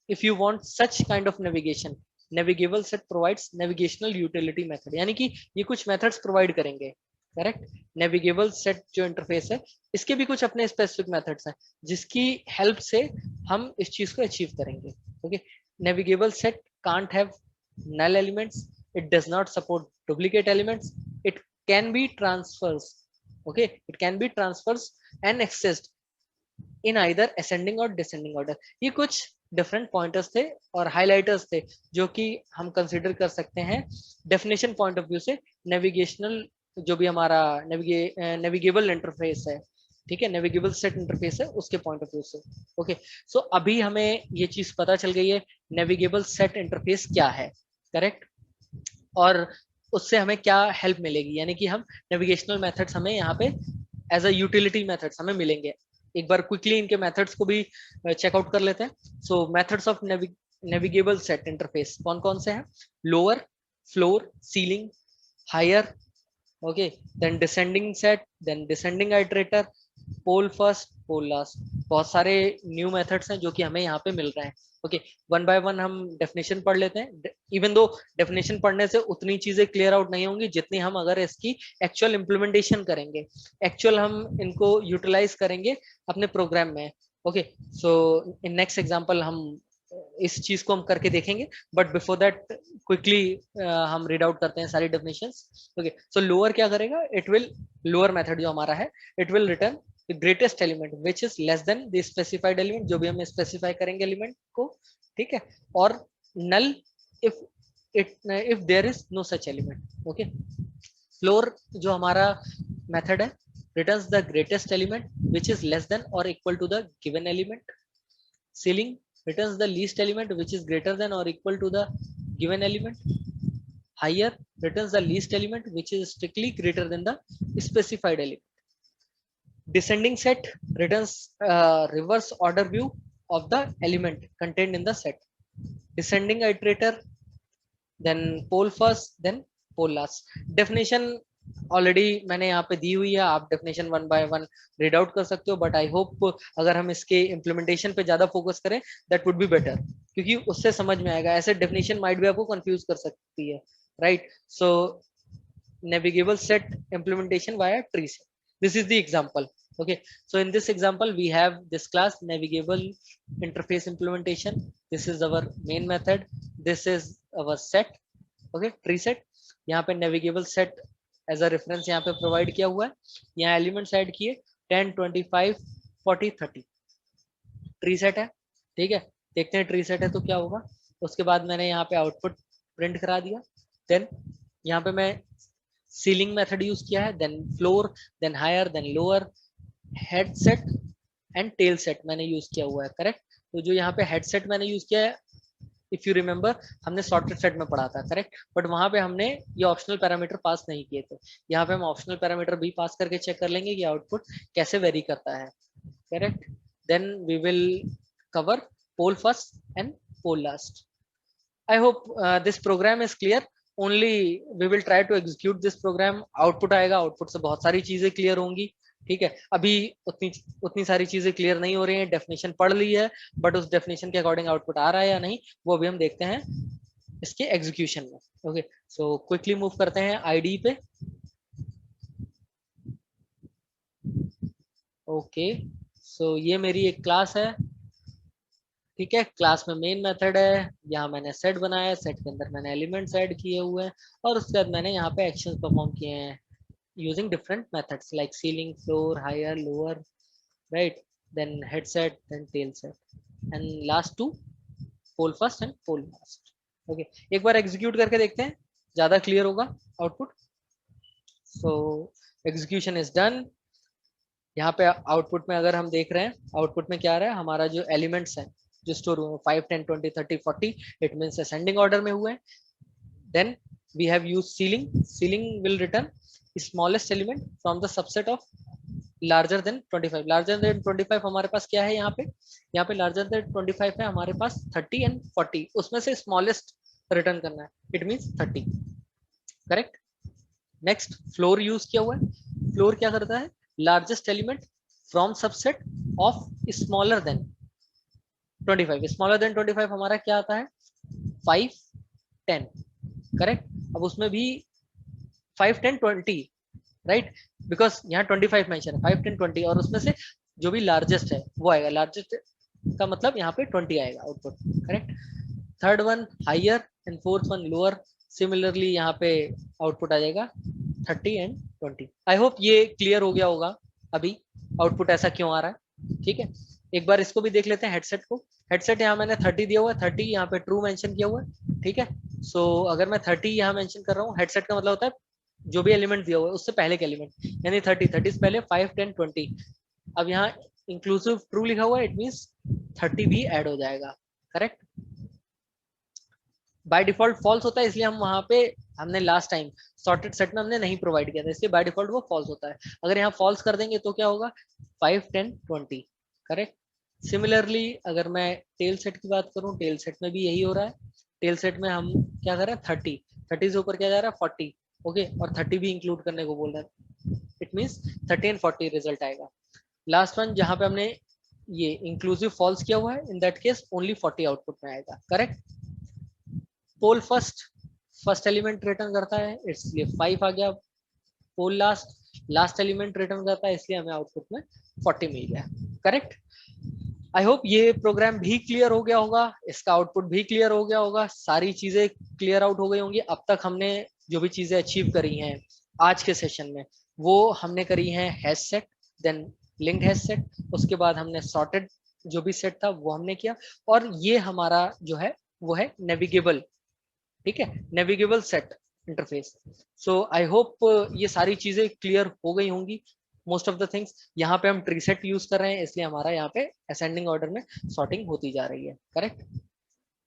if you want such kind of navigation, navigable set provides navigational utility method, यानी कि ये कुछ methods provide करेंगे, correct. Navigable set जो interface है इसके भी कुछ अपने स्पेसिफिक मेथड्स हैं जिसकी हेल्प से हम इस चीज को अचीव करेंगे, okay. Navigable set can't have null elements, it does not support duplicate elements, it can be transfers, okay, it can be transfers and accessed in either ascending or descending order। ये कुछ different pointers थे और highlighters थे जो कि हम consider कर सकते हैं डेफिनेशन पॉइंट ऑफ व्यू से, नेविगेशनल जो भी हमारा नेविगेबल इंटरफेस है, ठीक है, नेविगेबल सेट इंटरफेस है उसके पॉइंट ऑफ व्यू से, ओके। सो अभी हमें ये चीज पता चल गई है नेविगेबल सेट इंटरफेस क्या है, करेक्ट, और उससे हमें क्या हेल्प मिलेगी, यानी कि हम नेविगेशनल मेथड्स हमें यहाँ पे एज अ यूटिलिटी मेथड्स हमें मिलेंगे। एक बार क्विकली इनके मेथड्स को भी चेकआउट कर लेते हैं। So methods of navigable set interface कौन कौन से हैं, lower, floor, ceiling, higher, okay, then descending set, then descending iterator, poll first, poll last, बहुत सारे न्यू मेथड्स हैं जो कि हमें यहाँ पे मिल रहे हैं, ओके। वन बाय वन हम डेफिनेशन पढ़ लेते हैं, इवन दो डेफिनेशन पढ़ने से उतनी चीजें क्लियर आउट नहीं होंगी जितनी हम अगर इसकी एक्चुअल इंप्लीमेंटेशन करेंगे, एक्चुअल हम इनको यूटिलाइज करेंगे अपने प्रोग्राम में, okay. So in next example हम इस चीज को हम करके देखेंगे, बट बिफोर दैट क्विकली हम रीड आउट करते हैं सारी डेफिनेशंस, ओके। सो लोअर क्या करेगा, इट विल, लोअर मेथड जो हमारा है, it will return the greatest element which is less than the specified element, जो भी हम स्पेसिफाई करेंगे एलिमेंट को, ठीक है, और null if there is no such element, okay. Floor जो हमारा मेथड है, returns the greatest element which is less than or equal to the given element. Ceiling returns the least element which is greater than or equal to the given element. higher returns the least element which is strictly greater than the specified element. Descending set returns reverse order view of the element contained in the set. Descending iterator, then pole first, then pole last. Definition already मैंने यहाँ पे दी हुई है, आप definition one by one read out कर सकते हो, but I hope अगर हम इसके इम्प्लीमेंटेशन पे ज्यादा फोकस करें दैट वुड बी बेटर, क्योंकि उससे समझ में आएगा। ऐसे डेफिनेशन माइट भी आपको कंफ्यूज कर सकती है, right? So navigable set implementation via tree set. This is the example. Okay, so in this example we have this class navigable interface implementation. This is our main method, this is our set. Okay, tree set. यहाँ पे navigable set as a reference यहाँ पे provide किया हुआ है, यहाँ elements add किए 10 25 40 30 tree set है। ठीक है, देखते हैं ट्री सेट है तो क्या होगा। उसके बाद मैंने यहाँ पे आउटपुट प्रिंट करा दिया, देन यहाँ पे मैं सीलिंग मेथड यूज किया है, then floor, then higher, then lower, head set and tail set मैंने यूज किया हुआ है, करेक्ट? तो जो यहाँ पे हेड सेट मैंने यूज किया है, इफ यू रिमेंबर हमने सॉर्टेड सेट में पढ़ा था, करेक्ट? बट वहां पे हमने ये ऑप्शनल पैरामीटर पास नहीं किए थे। यहाँ पे हम ऑप्शनल पैरामीटर भी पास करके चेक कर लेंगे कि आउटपुट कैसे वेरी करता है, correct? Then we will cover pole first and pole last. I hope this program is clear. Only we will try to execute this program. Output आएगा, output से बहुत सारी चीजें clear होंगी। ठीक है, अभी उतनी सारी चीजें clear नहीं हो रही हैं, definition पढ़ ली है, but उस definition के according output आ रहा है या नहीं वो अभी हम देखते हैं इसके execution में। Okay, so quickly move करते हैं IDE पे। Okay, so ये मेरी एक क्लास है, ठीक है? क्लास में मेन मेथड है, यहाँ मैंने सेट बनाया है, सेट के अंदर मैंने एलिमेंट्स ऐड किए हुए हैं, और उसके बाद मैंने यहाँ पे एक्शंस परफॉर्म किए हैं using different methods like ceiling, floor, higher, lower, right? Then head set, then tail set, and last two poll first and poll last. Okay, एक बार एग्जीक्यूट करके देखते हैं, ज्यादा क्लियर होगा output. So execution is done. यहाँ पे output में अगर हम देख रहे हैं, आउटपुट में क्या आ रहा है, हमारा जो एलिमेंट्स हैं जो स्टोर हुए 5 10 20 30 40, इट मींस असेंडिंग ऑर्डर में हुए। Then we have used ceiling, ceiling will return smallest element from the subset of larger than 25। Larger than 25 हमारे पास क्या है, यहाँ पे लार्जर देन 25 है हमारे पास 30 एंड 40, उसमें से स्मॉलेस्ट रिटर्न करना है, it means 30, correct? Next floor use किया हुआ है, फ्लोर क्या करता है, largest element from subset of smaller than 25। Smaller than 25 हमारा क्या आता है, 5 10, करेक्ट? अब उसमें भी 5 10 20, राइट? बिकॉज यहाँ 25 मेंशन है, 5 10 20, और उसमें से जो भी लार्जेस्ट है वो आएगा, लार्जेस्ट का मतलब यहाँ पे 20 आएगा output, correct? Third one higher and fourth one lower, similarly यहाँ पे आउटपुट आ जाएगा 30 एंड 20। आई होप ये क्लियर हो गया होगा अभी आउटपुट ऐसा क्यों आ रहा है। ठीक है, एक बार इसको भी देख लेते हैं हेडसेट को। हेडसेट यहाँ मैंने 30 दिया हुआ है, 30 यहाँ पे ट्रू मेंशन किया हुआ है, ठीक है? सो अगर मैं 30 यहाँ मेंशन कर रहा हूँ, हेडसेट का मतलब होता है जो भी एलिमेंट दिया हुआ है उससे पहले के एलिमेंट, यानी 30 से पहले 5 10 20। अब यहाँ इंक्लूसिव ट्रू लिखा हुआ है, इट मींस 30 भी ऐड हो जाएगा, करेक्ट? बाय डिफॉल्ट फॉल्स होता है, इसलिए हम वहां पे हमने लास्ट टाइम सॉर्टेड सेट में हमने नहीं प्रोवाइड किया था, इसलिए बाय डिफॉल्ट वो फॉल्स होता है। अगर यहाँ फॉल्स कर देंगे तो क्या होगा, 5 10 20, करेक्ट? सिमिलरली अगर मैं टेल सेट की बात करूं, टेल सेट में भी यही हो रहा है। टेल सेट में हम क्या कर रहे हैं, 30 से ऊपर क्या जा रहा है, 40, ओके? और 30 भी इंक्लूड करने को बोल रहा है, इट मींस 30 एंड 40 रिजल्ट आएगा। लास्ट वन जहां पे हमने ये इंक्लूसिव फॉल्स किया हुआ है, in that case only 40 output में आएगा, करेक्ट? पोल फर्स्ट एलिमेंट रिटर्न करता है, इसलिए 5 आ गया। पोल लास्ट एलिमेंट रिटर्न करता है, इसलिए हमें आउटपुट में 40 मिल गया, करेक्ट? आई होप ये प्रोग्राम भी क्लियर हो गया होगा, इसका आउटपुट भी क्लियर हो गया होगा, सारी चीजें क्लियर आउट हो गई होंगी। अब तक हमने जो भी चीजें अचीव करी हैं आज के सेशन में, वो हमने करी हैं hash set, then linked hash set, उसके बाद हमने सॉर्टेड जो भी सेट था वो हमने किया, और ये हमारा जो है वो है नेविगेबल, ठीक है? Navigable set interface. So I hope ये सारी चीजें क्लियर हो गई होंगी, मोस्ट ऑफ द थिंग्स। यहाँ पे हम ट्री सेट यूज कर रहे हैं, इसलिए हमारा यहाँ पे असेंडिंग ऑर्डर में सॉर्टिंग होती जा रही है, करेक्ट?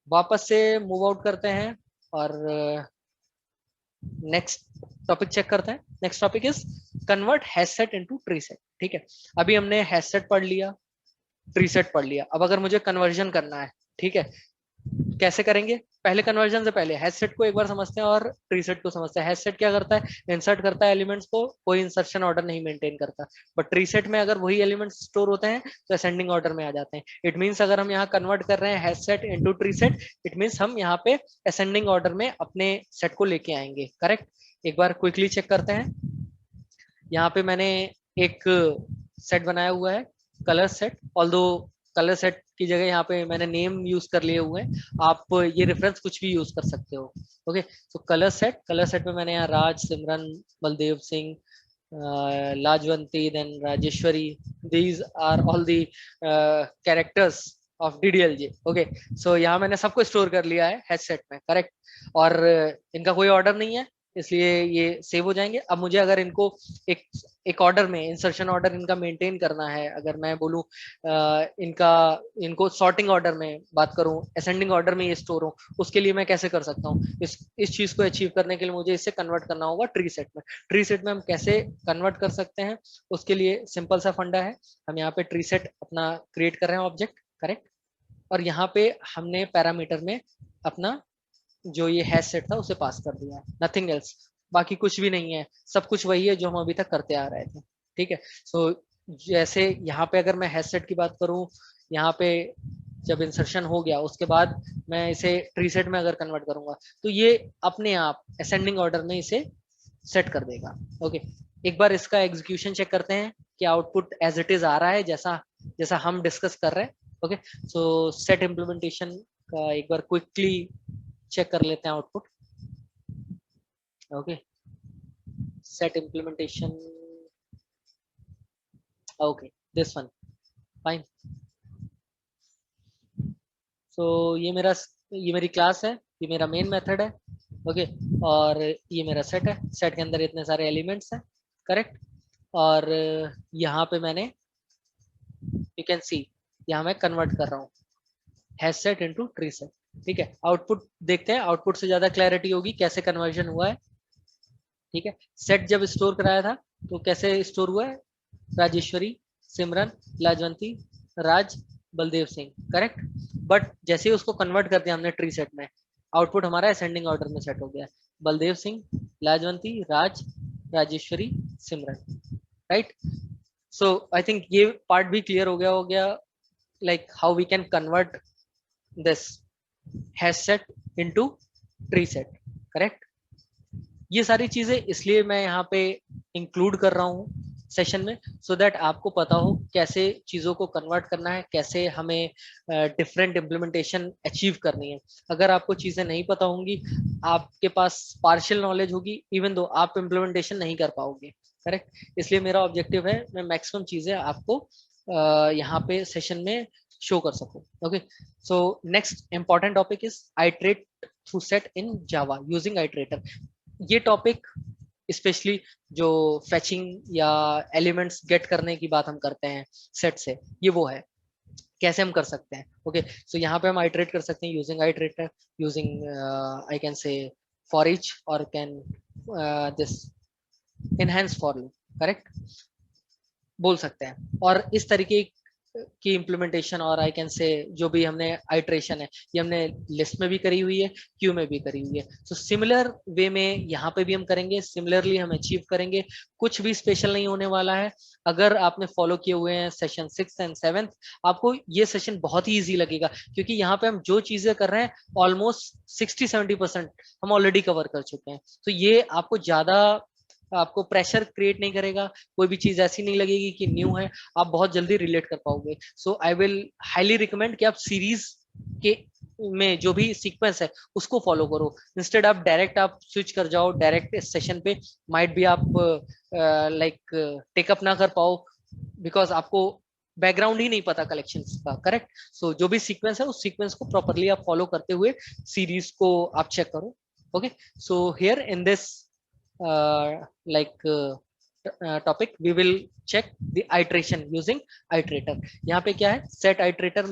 वापस से मूव आउट करते हैं और नेक्स्ट टॉपिक चेक करते हैं। Next topic is convert hash set into tree set. ठीक है, अभी हमने हैश सेट पढ़ लिया, ट्री सेट पढ़ लिया। अब अगर मुझे कन्वर्जन करना है, ठीक है, कैसे करेंगे? पहले कन्वर्जन से पहले हैश सेट को एक बार समझते हैं और ट्री सेट को समझते हैं। हैश सेट क्या करता है? इंसर्ट करता है एलिमेंट्स को, कोई इंसर्शन ऑर्डर नहीं मेंटेन करता। बट ट्री सेट में अगर वही एलिमेंट्स स्टोर होते हैं तो असेंडिंग ऑर्डर में आ जाते हैं। इट मींस अगर हम यहाँ कन्वर्ट कर रहे हैं hash set into tree set, it means हम यहाँ पे असेंडिंग ऑर्डर में अपने सेट को लेके आएंगे। करेक्ट? एक बार क्विकली चेक करते हैं। यहाँ पे मैंने एक सेट बनाया हुआ है, colour set. Although colour set की जगह यहाँ पे मैंने नेम यूज कर लिए हुए हैं, आप ये रेफरेंस कुछ भी यूज कर सकते हो। ओके, सो कलर सेट में मैंने यहाँ Raj, Simran, Baldev Singh, Lajwanti, then Rajeshwari, these are all the characters of DDLJ। Okay, so यहाँ मैंने सबको स्टोर कर लिया है हैश सेट में। करेक्ट? और इनका कोई ऑर्डर नहीं है, इसलिए ये सेव हो जाएंगे। अब मुझे अगर इनको एक एक ऑर्डर में, इंसर्शन ऑर्डर इनका मेंटेन करना है, अगर मैं बोलूँ इनको सॉर्टिंग ऑर्डर में बात करूं, असेंडिंग ऑर्डर में ये स्टोर हो, उसके लिए मैं कैसे कर सकता हूँ? इस चीज को अचीव करने के लिए मुझे इसे कन्वर्ट करना होगा ट्री सेट में। ट्री सेट में हम कैसे कन्वर्ट कर सकते हैं? उसके लिए सिंपल सा फंडा है। हम यहाँ पे ट्री सेट अपना क्रिएट कर रहे हैं ऑब्जेक्ट। करेक्ट? और यहाँ पे हमने पैरामीटर में अपना जो ये हैश सेट था उसे पास कर दिया है, नथिंग एल्स। बाकी कुछ भी नहीं है, सब कुछ वही है जो हम अभी तक करते आ रहे थे। ठीक है, सो जैसे यहाँ पे अगर मैं हैश सेट की बात करूँ, यहाँ पे जब इंसर्शन हो गया उसके बाद मैं इसे ट्री सेट में अगर कन्वर्ट करूंगा तो ये अपने आप असेंडिंग ऑर्डर में इसे सेट कर देगा। ओके, एक बार इसका एग्जीक्यूशन चेक करते हैं कि आउटपुट एज इट इज आ रहा है, जैसा जैसा हम डिस्कस कर रहे हैं। ओके, सो सेट इम्प्लीमेंटेशन का एक बार क्विकली चेक कर लेते हैं output. Okay, set implementation, okay, this one, fine. So ये मेरी क्लास है, ये मेरा मेन मेथड है। ओके, और ये मेरा सेट है। सेट के अंदर इतने सारे एलिमेंट्स हैं। करेक्ट? और यहाँ पे मैंने, यू कैन सी, यहाँ मैं कन्वर्ट कर रहा हूँ hash set into tree set. ठीक है, आउटपुट देखते हैं, आउटपुट से ज्यादा क्लैरिटी होगी कैसे कन्वर्जन हुआ है। ठीक है, सेट जब स्टोर कराया था तो कैसे स्टोर हुआ है? राजेश्वरी, सिमरन, लाजवंती, राज, बलदेव सिंह। करेक्ट? बट जैसे ही उसको कन्वर्ट कर दिया हमने ट्री सेट में, आउटपुट हमारा असेंडिंग ऑर्डर में सेट हो गया। बलदेव सिंह, लाजवंती, राज, राजेश्वरी, सिमरन। राइट? सो आई थिंक ये पार्ट भी क्लियर हो गया like how we can convert this hash set into tree set। Correct? ये सारी चीजें इसलिए मैं यहाँ पे इंक्लूड कर रहा हूँ सेशन में, सो दैट आपको पता हो कैसे चीजों को कन्वर्ट करना है, कैसे हमें डिफरेंट इम्प्लीमेंटेशन अचीव करनी है। अगर आपको चीजें नहीं पता होंगी, आपके पास पार्शियल नॉलेज होगी, इवन दो आप इम्प्लीमेंटेशन नहीं कर पाओगे। करेक्ट? इसलिए मेरा ऑब्जेक्टिव है मैं मैक्सिमम चीजें आपको यहाँ पे सेशन में शो कर सकूं। Okay, so next important topic is iterate through set in Java using iterator. ये टॉपिक स्पेशली जो फेचिंग या एलिमेंट्स गेट करने की बात हम करते हैं सेट से, ये वो है, कैसे हम कर सकते हैं। ओके, सो यहाँ पे हम आइट्रेट कर सकते हैं using iterator, using I can say for each और can this enhanced for loop. Correct? बोल सकते हैं। और इस तरीके की इम्प्लीमेंटेशन, और आई कैन से जो भी हमने आइट्रेशन है, ये हमने लिस्ट में भी करी हुई है, क्यू में भी करी हुई है। सो सिमिलर वे में यहाँ पे भी हम करेंगे, सिमिलरली हम अचीव करेंगे। कुछ भी स्पेशल नहीं होने वाला है। अगर आपने फॉलो किए हुए हैं सेशन 6 एंड 7, आपको ये सेशन बहुत ही ईजी लगेगा, क्योंकि यहाँ पे हम जो चीजें कर रहे हैं ऑलमोस्ट 60-70% हम ऑलरेडी कवर कर चुके हैं। तो ये आपको ज्यादा, आपको प्रेशर क्रिएट नहीं करेगा, कोई भी चीज ऐसी नहीं लगेगी कि न्यू है, आप बहुत जल्दी रिलेट कर पाओगे। सो आई विल हाईली रिकमेंड कि आप सीरीज के में जो भी सीक्वेंस है उसको फॉलो करो, इंस्टेड आप डायरेक्ट आप स्विच कर जाओ डायरेक्ट इस सेशन पे। माइट भी आप लाइक टेकअप ना कर पाओ, बिकॉज आपको बैकग्राउंड ही नहीं पता कलेक्शन का। करेक्ट? सो जो भी सीक्वेंस है उस सीक्वेंस को प्रॉपरली आप फॉलो करते हुए सीरीज को आप चेक करो। Okay, so here in this topic we will check the iteration using iterator। यहाँ पे क्या है? set iterator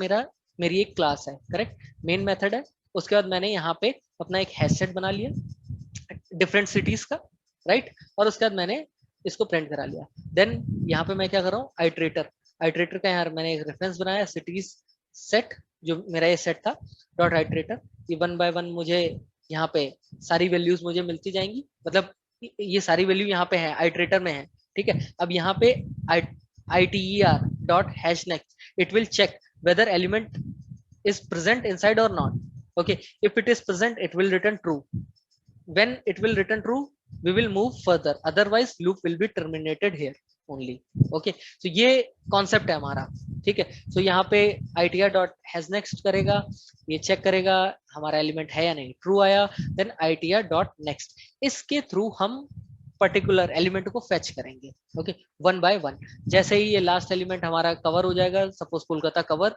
मेरी एक क्लास है। करेक्ट? मेन मेथड है। उसके बाद मैंने यहाँ पे अपना एक हैश सेट बना लिया। डिफरेंट सिटीज का, राइट। और उसके बाद मैंने इसको प्रिंट करा लिया। देन यहाँ पे मैं क्या कर रहा हूँ, आइट्रेटर, आइट्रेटर का यहाँ मैंने एक रेफरेंस बनाया, सिटीज सेट, जो मेरा ये सेट था, डॉट आइट्रेटर। ये 1 बाय 1 मुझे यहाँ पे सारी वैल्यूज मुझे मिलती जाएंगी, मतलब ये सारी वैल्यू यहाँ पे है, आइट्रेटर में है, ठीक है। अब यहाँ पे iter dot hash next, it will check whether element is present inside or not. Okay, if it is present, it will return true. When it will return true, we will move further, otherwise loop will be terminated here only. Okay, so ये concept है हमारा, ठीक है। so यहाँ पे itr dot has next करेगा, ये check करेगा हमारा एलिमेंट है या नहीं, true आया, then itr dot next, इसके थ्रू हम पर्टिकुलर एलिमेंट को फेच करेंगे, ओके, 1 बाय 1। जैसे ही ये लास्ट एलिमेंट हमारा कवर हो जाएगा, suppose Kolkata cover,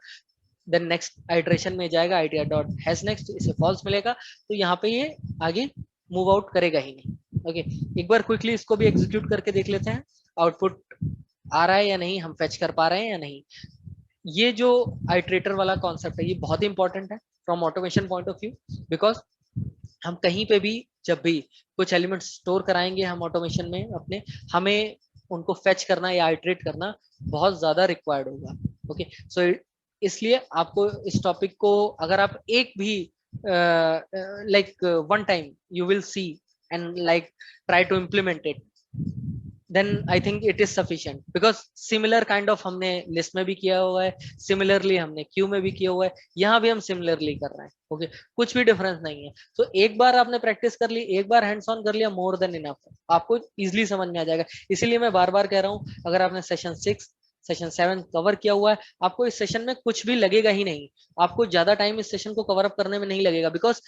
then next iteration में जाएगा itr डॉट हैज नेक्स्ट, इसे फॉल्स मिलेगा, तो यहाँ पे ये आगे मूव आउट करेगा ही नहीं, ओके। एक बार क्विकली इसको भी एग्जीक्यूट करके देख लेते हैं, आउटपुट आ रहा है या नहीं, हम फेच कर पा रहे हैं या नहीं। ये जो आइटरेटर वाला कॉन्सेप्ट है, ये बहुत ही इंपॉर्टेंट है from automation point of view, because हम कहीं पे भी जब भी कुछ एलिमेंट स्टोर कराएंगे हम ऑटोमेशन में अपने, हमें उनको फेच करना या आइटरेट करना बहुत ज्यादा रिक्वायर्ड होगा, ओके। सो इसलिए आपको इस टॉपिक को अगर आप एक भी like one time you will see and like try to implement it, then I think it is sufficient, because similar kind of हमने list में भी किया हुआ है, similarly हमने queue में भी किया हुआ है, यहाँ भी हम similarly कर रहे हैं, okay? कुछ भी difference नहीं है। तो एक बार आपने practice कर ली, एक बार hands on कर लिया, more than enough, आपको easily समझ में आ जाएगा। इसीलिए मैं बार बार कह रहा हूँ, अगर आपने सेशन 6 सेशन 7 कवर किया हुआ है, आपको इस सेशन में कुछ भी लगेगा ही नहीं, आपको ज्यादा टाइम इस सेशन को कवर अप करने में नहीं लगेगा, because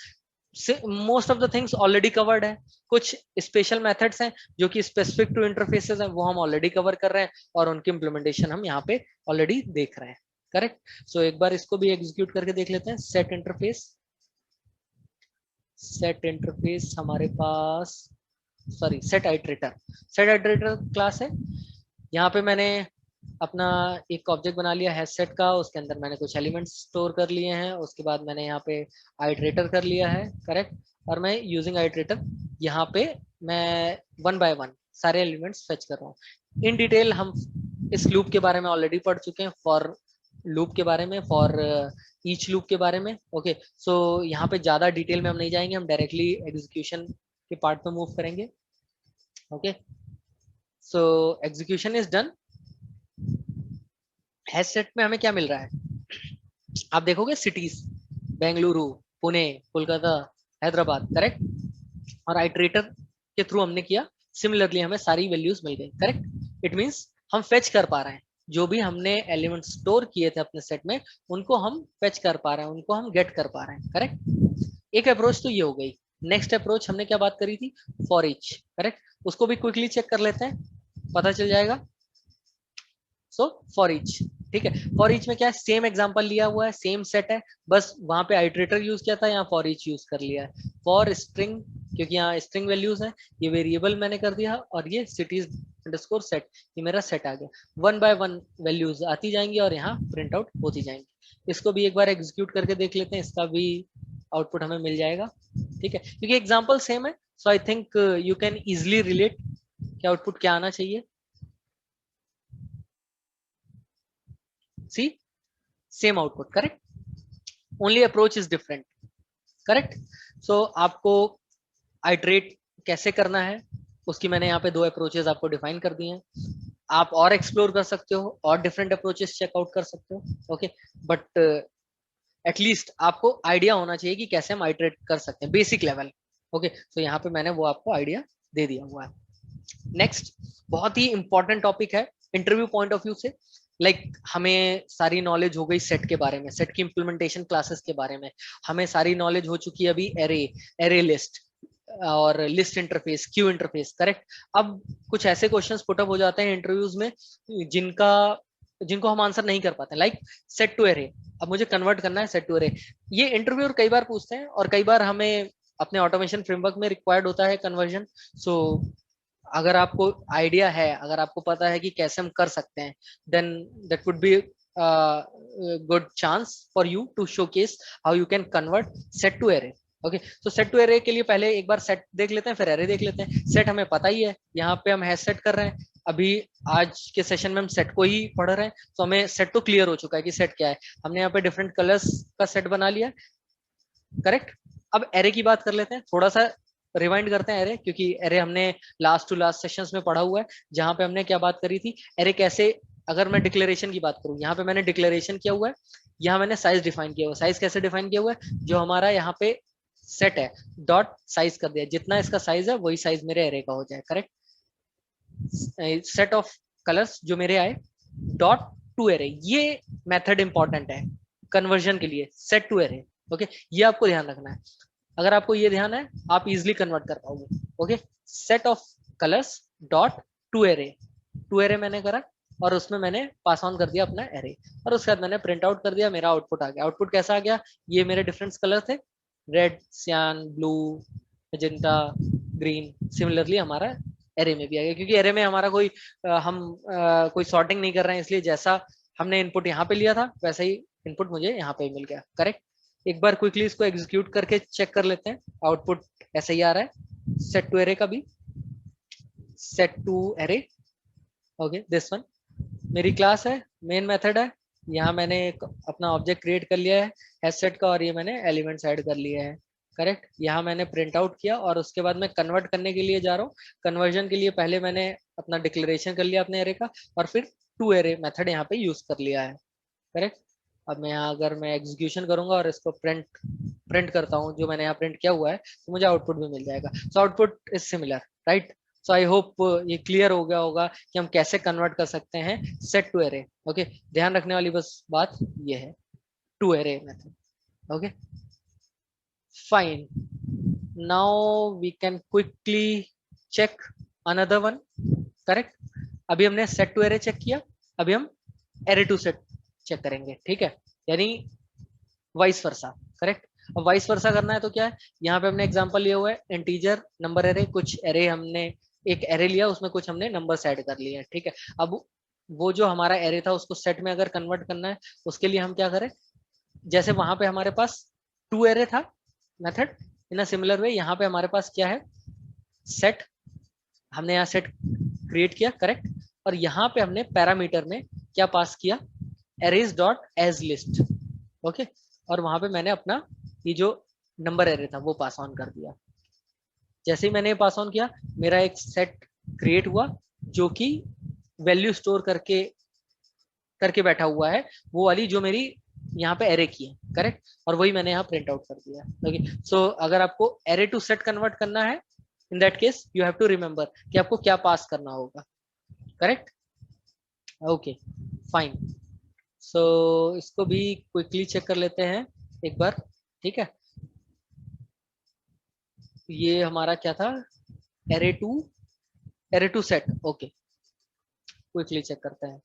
most of the things already covered है। कुछ स्पेशल मेथड्स हैं जो कि स्पेसिफिक टू इंटरफेसेस हैं, वो हम ऑलरेडी कवर कर रहे हैं, और उनकी इंप्लीमेंटेशन हम यहाँ पे ऑलरेडी देख रहे हैं, करेक्ट। सो एक बार इसको भी एग्जीक्यूट करके देख लेते हैं। सेट इंटरफेस, सेट इंटरफेस हमारे पास, sorry set iterator, set iterator class है। यहाँ पे मैंने अपना एक ऑब्जेक्ट बना लिया है सेट का, उसके अंदर मैंने कुछ एलिमेंट्स स्टोर कर लिए हैं, उसके बाद मैंने यहाँ पे आइटरेटर कर लिया है, करेक्ट। और मैं यूजिंग आइटरेटर यहाँ पे मैं 1 बाय 1 सारे एलिमेंट्स फेच कर रहा हूँ। इन डिटेल हम इस लूप के बारे में ऑलरेडी पढ़ चुके हैं, फॉर लूप के बारे में, फॉर ईच लूप के बारे में, ओके। सो यहाँ पे ज्यादा डिटेल में हम नहीं जाएंगे, हम डायरेक्टली एग्जीक्यूशन के पार्ट पे मूव करेंगे, okay. So execution is done. Hash set में हमें क्या मिल रहा है, आप देखोगे सिटीज, बेंगलुरु, पुणे, कोलकाता, हैदराबाद, करेक्ट। और आइटरेटर के थ्रू हमने किया, सिमिलरली हमें सारी वैल्यूज मिल गई, करेक्ट। इट मींस हम फेच कर पा रहे हैं, जो भी हमने एलिमेंट स्टोर किए थे अपने सेट में, उनको हम फेच कर पा रहे हैं, उनको हम गेट कर पा रहे हैं, करेक्ट। एक अप्रोच तो ये हो गई। नेक्स्ट अप्रोच हमने क्या बात करी थी, फॉर ईच, करेक्ट। उसको भी क्विकली चेक कर लेते हैं, पता चल जाएगा। सो फॉर ईच, ठीक है। फॉर ईच में क्या है, सेम एग्जांपल लिया हुआ है, सेम सेट है, बस वहां पे आइटरेटर यूज किया था, यहाँ फॉर ईच यूज कर लिया है। फॉर स्ट्रिंग, क्योंकि यहाँ स्ट्रिंग वैल्यूज है, ये वेरिएबल मैंने कर दिया, और ये सिटीज अंडरस्कोर सेट, ये मेरा सेट आ गया। 1 बाय 1 वैल्यूज आती जाएंगी और यहाँ प्रिंट आउट होती जाएंगी। इसको भी एक बार एग्जीक्यूट करके देख लेते हैं, इसका भी आउटपुट हमें मिल जाएगा, ठीक है, क्योंकि एग्जाम्पल सेम है। So I think you can easily relate कि आउटपुट क्या आना चाहिए। See, same output, correct, only approach is different, correct। so आपको iterate कैसे करना है, उसकी मैंने यहाँ पे 2 अप्रोचेस आपको डिफाइन कर दिए हैं। आप और एक्सप्लोर कर सकते हो, और डिफरेंट अप्रोचेस चेकआउट कर सकते हो, ओके। बट एटलीस्ट आपको आइडिया होना चाहिए कि कैसे हम आइटरेट कर सकते हैं, बेसिक लेवल, ओके। सो यहाँ पे मैंने वो आपको आइडिया दे दिया हुआ है। नेक्स्ट बहुत ही इंपॉर्टेंट टॉपिक है इंटरव्यू पॉइंट ऑफ व्यू से, हमें सारी नॉलेज हो गई सेट के बारे में, सेट की इंप्लीमेंटेशन क्लासेस के बारे में हमें सारी नॉलेज हो चुकी है। अभी एरे लिस्ट और list interface, Q interface, correct. अब कुछ ऐसे क्वेश्चंस पुट अप हो जाते हैं इंटरव्यूज में जिनको हम आंसर नहीं कर पाते, लाइक सेट टू एरे। अब मुझे कन्वर्ट करना है सेट टू एरे, ये इंटरव्यूअर कई बार पूछते हैं, और कई बार हमें अपने ऑटोमेशन फ्रेमवर्क में रिक्वायर्ड होता है कन्वर्जन। सो अगर आपको आइडिया है, अगर आपको पता है कि कैसे हम कर सकते हैं, then that would be good chance for you to showcase how you can convert set to array, okay, तो सेट टू एरे के लिए पहले एक बार सेट देख लेते हैं, फिर एरे देख लेते हैं। सेट हमें पता ही है, यहाँ पे हम हैश सेट कर रहे हैं। अभी आज के सेशन में हम सेट को ही पढ़ रहे हैं, तो हमें सेट तो क्लियर हो चुका है कि सेट क्या है। हमने यहाँ पे डिफरेंट कलर्स का सेट बना लिया, करेक्ट। अब एरे की बात कर लेते हैं, थोड़ा सा रिवाइंड करते हैं एरे, क्योंकि एरे हमने लास्ट टू लास्ट सेशंस में पढ़ा हुआ है, जहां पे हमने क्या बात करी थी, एरे कैसे। अगर मैं डिक्लेरेशन की बात करूं, यहाँ पे मैंने डिक्लेरेशन किया हुआ है, यहाँ मैंने साइज डिफाइन किया हुआ है। साइज कैसे डिफाइन किया हुआ है, जो हमारा यहाँ पे सेट है डॉट साइज कर दिया, जितना इसका साइज है वही साइज मेरे एरे का हो जाए, करेक्ट। सेट ऑफ कलर्स जो मेरे आए डॉट टू एरे, ये मेथड इंपॉर्टेंट है कन्वर्जन के लिए, सेट टू एरे। ओके, ये आपको ध्यान रखना है। अगर आपको ये ध्यान है, आप इजिली कन्वर्ट कर पाओगे। Okay, set of colours dot to array, to array मैंने करा और उसमें मैंने पास ऑन कर दिया अपना एरे, और उसके बाद मैंने प्रिंट आउट कर दिया, मेरा आउटपुट आ गया। आउटपुट कैसा आ गया, ये मेरे डिफरेंट कलर थे, रेड, सियान, ब्लू, मैजेंटा, ग्रीन। सिमिलरली हमारा एरे में भी आ गया, क्योंकि एरे में हमारा कोई कोई सॉर्टिंग नहीं कर रहे हैं, इसलिए जैसा हमने इनपुट यहाँ पे लिया था वैसा ही इनपुट मुझे यहाँ पे मिल गया, करेक्ट। एक बार क्विकली इसको एग्जीक्यूट करके चेक कर लेते हैं, आउटपुट ऐसा ही आ रहा है। सेट टू एरे का भी, set to array, okay this one मेरी क्लास है, मेन मेथड है। यहाँ मैंने एक अपना ऑब्जेक्ट क्रिएट कर लिया है हैश सेट का, और ये मैंने एलिमेंट्स ऐड कर लिए हैं, करेक्ट। यहाँ मैंने प्रिंट आउट किया और उसके बाद मैं कन्वर्ट करने के लिए जा रहा हूँ। कन्वर्जन के लिए पहले मैंने अपना डिक्लेरेशन कर लिया अपने एरे का, और फिर टू एरे मेथड यहाँ पे यूज कर लिया है, करेक्ट। अब मैं यहाँ अगर मैं एग्जीक्यूशन करूंगा और इसको प्रिंट करता हूँ, जो मैंने यहाँ प्रिंट किया हुआ है, तो मुझे आउटपुट भी मिल जाएगा। So output is similar, right. So I hope ये क्लियर हो गया होगा कि हम कैसे कन्वर्ट कर सकते हैं सेट टू एरे। ओके, ध्यान रखने वाली बस बात ये है, to array method. Okay fine, now we can quickly check another one, correct. अभी हमने सेट टू एरे चेक किया, अभी हम एरे टू सेट चेक करेंगे, ठीक है, यानी वाइस वर्सा, करेक्ट। अब वाइस वर्सा करना है तो क्या है, यहाँ पे हमने एग्जांपल लिया हुआ है इंटीजर नंबर एरे, कुछ एरे हमने एक एरे लिया, उसमें कुछ हमने नंबर्स ऐड कर लिए हैं, ठीक है। अब वो जो हमारा एरे था उसको सेट में अगर कन्वर्ट करना है, उसके लिए हम क्या करें, जैसे वहां पे हमारे पास टू एरे था method, in a similar way यहाँ पे हमारे पास क्या है, सेट। हमने यहाँ सेट क्रिएट किया, करेक्ट, और यहाँ पे हमने पैरामीटर में क्या पास किया, arrays dot as list, okay. और वहां पे मैंने अपना ये जो नंबर एरे था वो पास ऑन कर दिया। जैसे ही मैंने पास ऑन किया, मेरा एक सेट क्रिएट हुआ जो कि वैल्यू स्टोर करके करके बैठा हुआ है, वो वाली जो मेरी यहाँ पे एरे की है, करेक्ट। और वही मैंने यहाँ प्रिंट आउट कर दिया, ओके। सो अगर आपको एरे टू सेट कन्वर्ट करना है, in that case you have to remember कि आपको क्या पास करना होगा, करेक्ट। ओके फाइन, सो इसको भी क्विकली चेक कर लेते हैं एक बार, ठीक है। ये हमारा क्या था, array to set, okay quickly check करते हैं।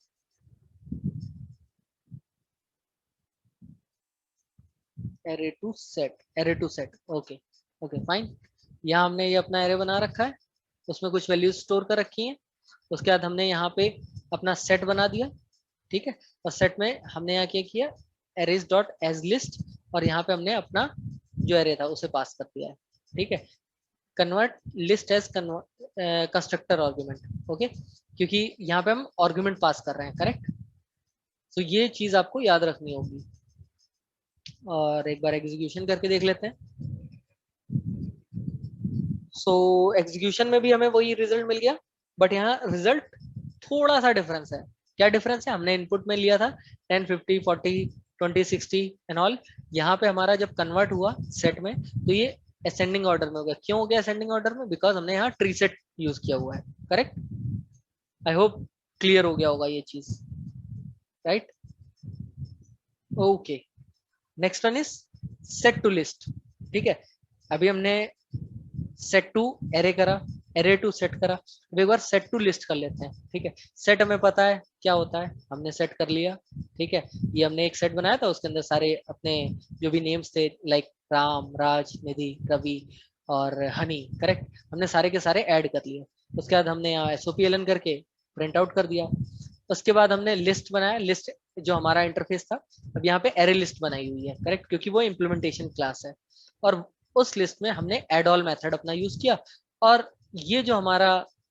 Array to set, okay okay fine. यहाँ हमने ये अपना एरे बना रखा है, उसमें कुछ वैल्यूज स्टोर कर रखी हैं। उसके बाद हमने यहाँ पे अपना सेट बना दिया, ठीक है। और सेट में हमने यहाँ क्या किया, एरेज डॉट एज लिस्ट, और यहाँ पे हमने अपना जो एरे था उसे पास कर दिया है, ठीक है। Convert list as constructor argument, okay, क्योंकि यहाँ पे हम आर्गुमेंट पास कर रहे हैं, करेक्ट। तो ये चीज आपको याद रखनी होगी, और एक बार एग्जीक्यूशन करके देख लेते हैं। सो एग्जीक्यूशन में भी हमें वही रिजल्ट मिल गया, बट यहाँ रिजल्ट थोड़ा सा डिफरेंस है। क्या डिफरेंस है, हमने इनपुट में लिया था 10, 50, 40, 20, 60 एंड ऑल। यहाँ पे हमारा जब कन्वर्ट हुआ सेट में, तो ये असेंडिंग ऑर्डर में हो गया। क्यों हो गया असेंडिंग ऑर्डर में, बिकॉज हमने यहाँ ट्री सेट यूज किया हुआ है, करेक्ट। आई होप क्लियर हो गया होगा ये चीज, right. Okay, next one is set to list, ठीक है। अभी हमने सेट टू एरे करा, एरे टू सेट करा, अब एक बार सेट टू लिस्ट कर लेते हैं, ठीक है। सेट हमें पता है क्या होता है, हमने सेट कर लिया, ठीक है। ये हमने एक सेट बनाया था, उसके अंदर सारे अपने जो भी नेम्स थे, लाइक राम, राज, निधि, रवि और हनी, करेक्ट, हमने सारे के सारे ऐड कर लिए। उसके बाद हमने यहाँ SOPLN करके प्रिंट आउट कर दिया। उसके बाद हमने लिस्ट बनाया, लिस्ट जो हमारा इंटरफेस था, अब यहाँ पे एरे लिस्ट बनाई हुई है, करेक्ट, क्योंकि वो इम्प्लीमेंटेशन क्लास है। और उस लिस्ट में हमने एड ऑल मेथड अपना यूज किया और ये जो हमारा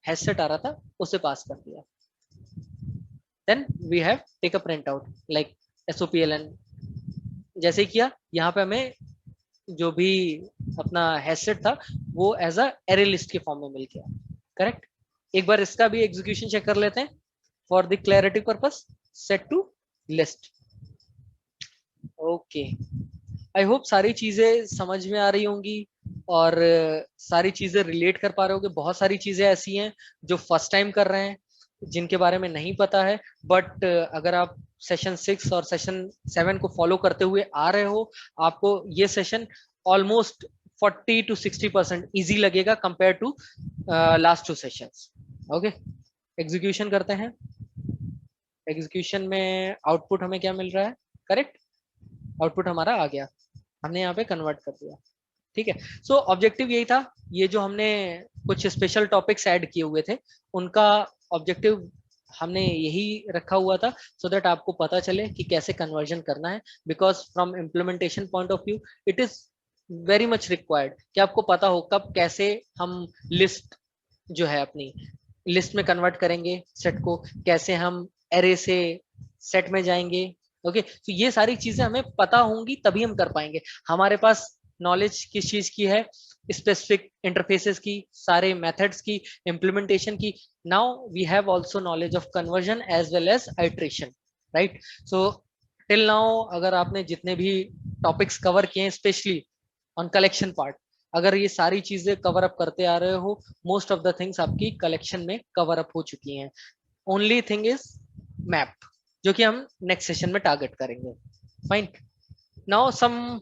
हैश सेट आ रहा था उसे पास कर दिया। Then we have take a print out like SOPLN जैसे ही किया। यहाँ पे हमें जो भी अपना हैश सेट था वो एज अ एरे लिस्ट के फॉर्म में मिल गया। करेक्ट। एक बार इसका भी एग्जीक्यूशन चेक कर लेते हैं for the clarity purpose. Set to list. Okay, I hope सारी चीजें समझ में आ रही होंगी और सारी चीजें रिलेट कर पा रहे होगे। बहुत सारी चीजें ऐसी हैं जो फर्स्ट टाइम कर रहे हैं, जिनके बारे में नहीं पता है, बट अगर आप सेशन 6 और सेशन 7 को फॉलो करते हुए आ रहे हो, आपको ये सेशन ऑलमोस्ट 40 to 60% इजी लगेगा compare to last 2 sessions. Okay, execution करते हैं। एग्जीक्यूशन में आउटपुट हमें क्या मिल रहा है? करेक्ट, आउटपुट हमारा आ गया, हमने यहाँ पे कन्वर्ट कर दिया। ठीक है, सो ऑब्जेक्टिव यही था। ये जो हमने कुछ स्पेशल टॉपिक्स ऐड किए हुए थे उनका ऑब्जेक्टिव हमने यही रखा हुआ था, सो दैट आपको पता चले कि कैसे कन्वर्जन करना है। Because from implementation point of view it is very much required कि आपको पता हो कब कैसे हम लिस्ट जो है अपनी लिस्ट में कन्वर्ट करेंगे, सेट को कैसे हम एरे से सेट में जाएंगे। ओके, तो ये सारी चीजें हमें पता होंगी तभी हम कर पाएंगे। हमारे पास नॉलेज किस चीज की है? स्पेसिफिक इंटरफेसेस की, सारे मेथड्स की, इम्प्लीमेंटेशन की। Now we have also knowledge of conversion as well as iteration, right? So till now अगर आपने जितने भी टॉपिक्स कवर किए हैं स्पेशली ऑन कलेक्शन पार्ट, अगर ये सारी चीजें कवर अप करते आ रहे हो, मोस्ट ऑफ द थिंग्स आपकी कलेक्शन में कवर अप हो चुकी हैं। ओनली थिंग इज मैप, जो कि हम नेक्स्ट सेशन में टारगेट करेंगे। Fine. Now some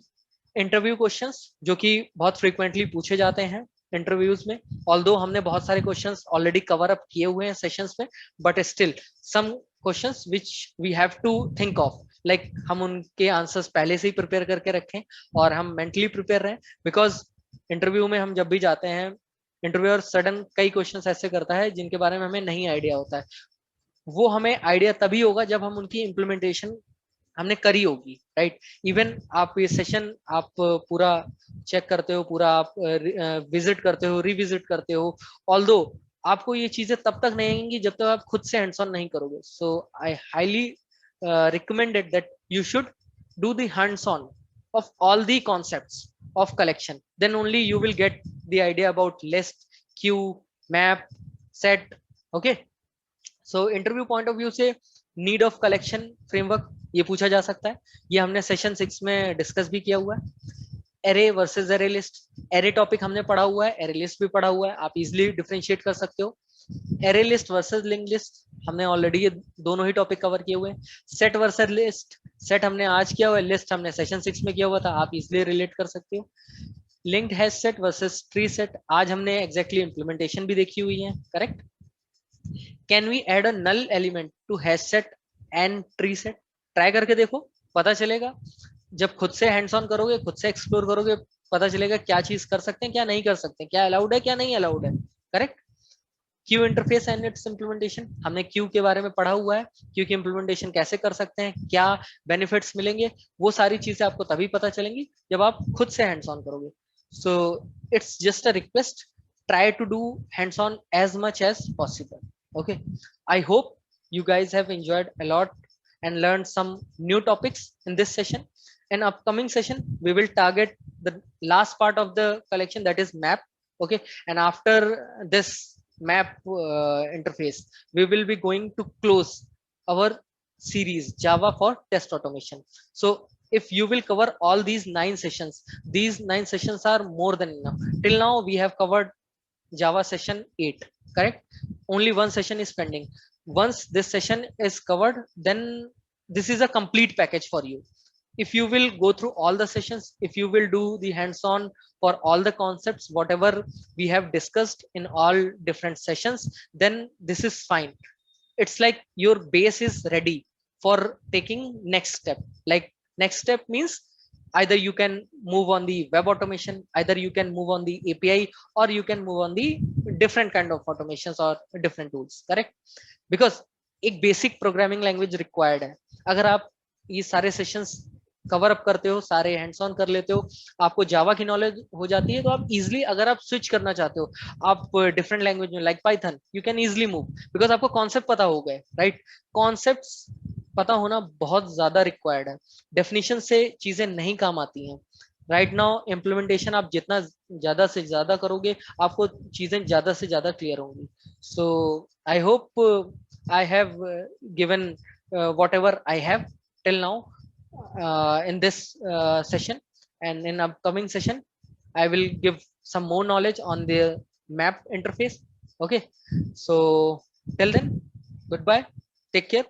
interview questions जो कि बहुत फ्रीक्वेंटली पूछे जाते हैं इंटरव्यूज में। ऑल्दो हमने बहुत सारे क्वेश्चंस ऑलरेडी कवर अप किए हुए हैं सेशंस में, but still some questions which we have to think of, like हम उनके आंसर्स पहले से ही प्रिपेयर करके रखें और हम मेंटली प्रिपेयर रहें। बिकॉज इंटरव्यू में हम जब भी जाते हैं, इंटरव्यूअर सडन कई क्वेश्चंस ऐसे करता है जिनके बारे में हमें नहीं आइडिया होता है। वो हमें आइडिया तभी होगा जब हम उनकी इम्प्लीमेंटेशन हमने करी होगी, राइट? इवन आप ये सेशन आप पूरा चेक करते हो, पूरा आप विजिट करते हो, रिविजिट करते हो, ऑल्दो आपको ये चीजें तब तक नहीं आएंगी जब तक आप खुद से हैंड्स ऑन नहीं करोगे। So I highly recommended that you should do the hands on of all the concepts of collection, then only you will get the idea about list, queue, map, set. Okay, so interview point of view से need of collection framework ये पूछा जा सकता है। ये हमने session 6 में discuss भी किया हुआ है। Array versus array list, array topic हमने पढ़ा हुआ है, एरे लिस्ट भी पढ़ा हुआ है, आप इजिली डिफरेंशिएट कर सकते हो। Array list versus link list हमने ऑलरेडी ये दोनों ही टॉपिक कवर किए हुए हैं। सेट वर्सेस लिस्ट, सेट हमने आज किया हुआ है, लिस्ट हमने सेशन 6 में किया हुआ था, आप इजिली रिलेट कर सकते हो। Linked hash set versus tree set आज हमने एग्जैक्टली इंप्लीमेंटेशन भी देखी हुई है। Correct. Can we add a null element to hash set and tree set? Try करके देखो, पता चलेगा। जब खुद से हैंड्स ऑन करोगे, खुद से एक्सप्लोर करोगे, पता चलेगा क्या चीज कर सकते हैं, क्या नहीं कर सकते, क्या अलाउड है, क्या नहीं अलाउड है। Correct. Q interface and it's implementation, हमने क्यू के बारे में पढ़ा हुआ है, क्यू की इम्प्लीमेंटेशन कैसे कर सकते हैं, क्या बेनिफिट्स मिलेंगे। वो सारी चीजें आपको तभी पता चलेंगी जब आप खुद से हैंड्स ऑन करोगे। So it's just a request, try to do hands on as much as possible. Okay, I hope you guys have enjoyed a lot and learned some new topics in this session. In upcoming session we will target the last part of the collection, that is map. Okay, and after this map interface we will be going to close our series Java for test automation. So if you will cover all these 9 sessions, these 9 sessions are more than enough. Till now we have covered Java session 8, correct? Only one session is pending. Once this session is covered, then this is a complete package for you. If you will go through all the sessions, if you will do the hands-on for all the concepts, whatever we have discussed in all different sessions, then this is fine. It's like your base is ready for taking next step. Like next step means either you can move on the web automation, either you can move on the API, or you can move on the different kind of automations or different tools. Correct? Because एक basic programming language required है। अगर आप ये सारे sessions cover up करते हो, सारे hands on कर लेते हो, आपको जावा की नॉलेज हो जाती है, तो आप इजिली अगर आप स्विच करना चाहते हो आप डिफरेंट लैंग्वेज में like Python, you can easily move, because आपको कॉन्सेप्ट पता हो गए, राइट। कॉन्सेप्ट्स पता होना बहुत ज्यादा रिक्वायर्ड है, डेफिनेशन से चीजें नहीं काम आती हैं। राइट नाउ इम्प्लीमेंटेशन आप जितना ज्यादा से ज्यादा करोगे, आपको चीजें ज्यादा से ज्यादा क्लियर होंगी। So I hope I have given whatever I have till now in this session, and in upcoming session I will give some more knowledge on the map interface. Okay, so till then, goodbye, take care.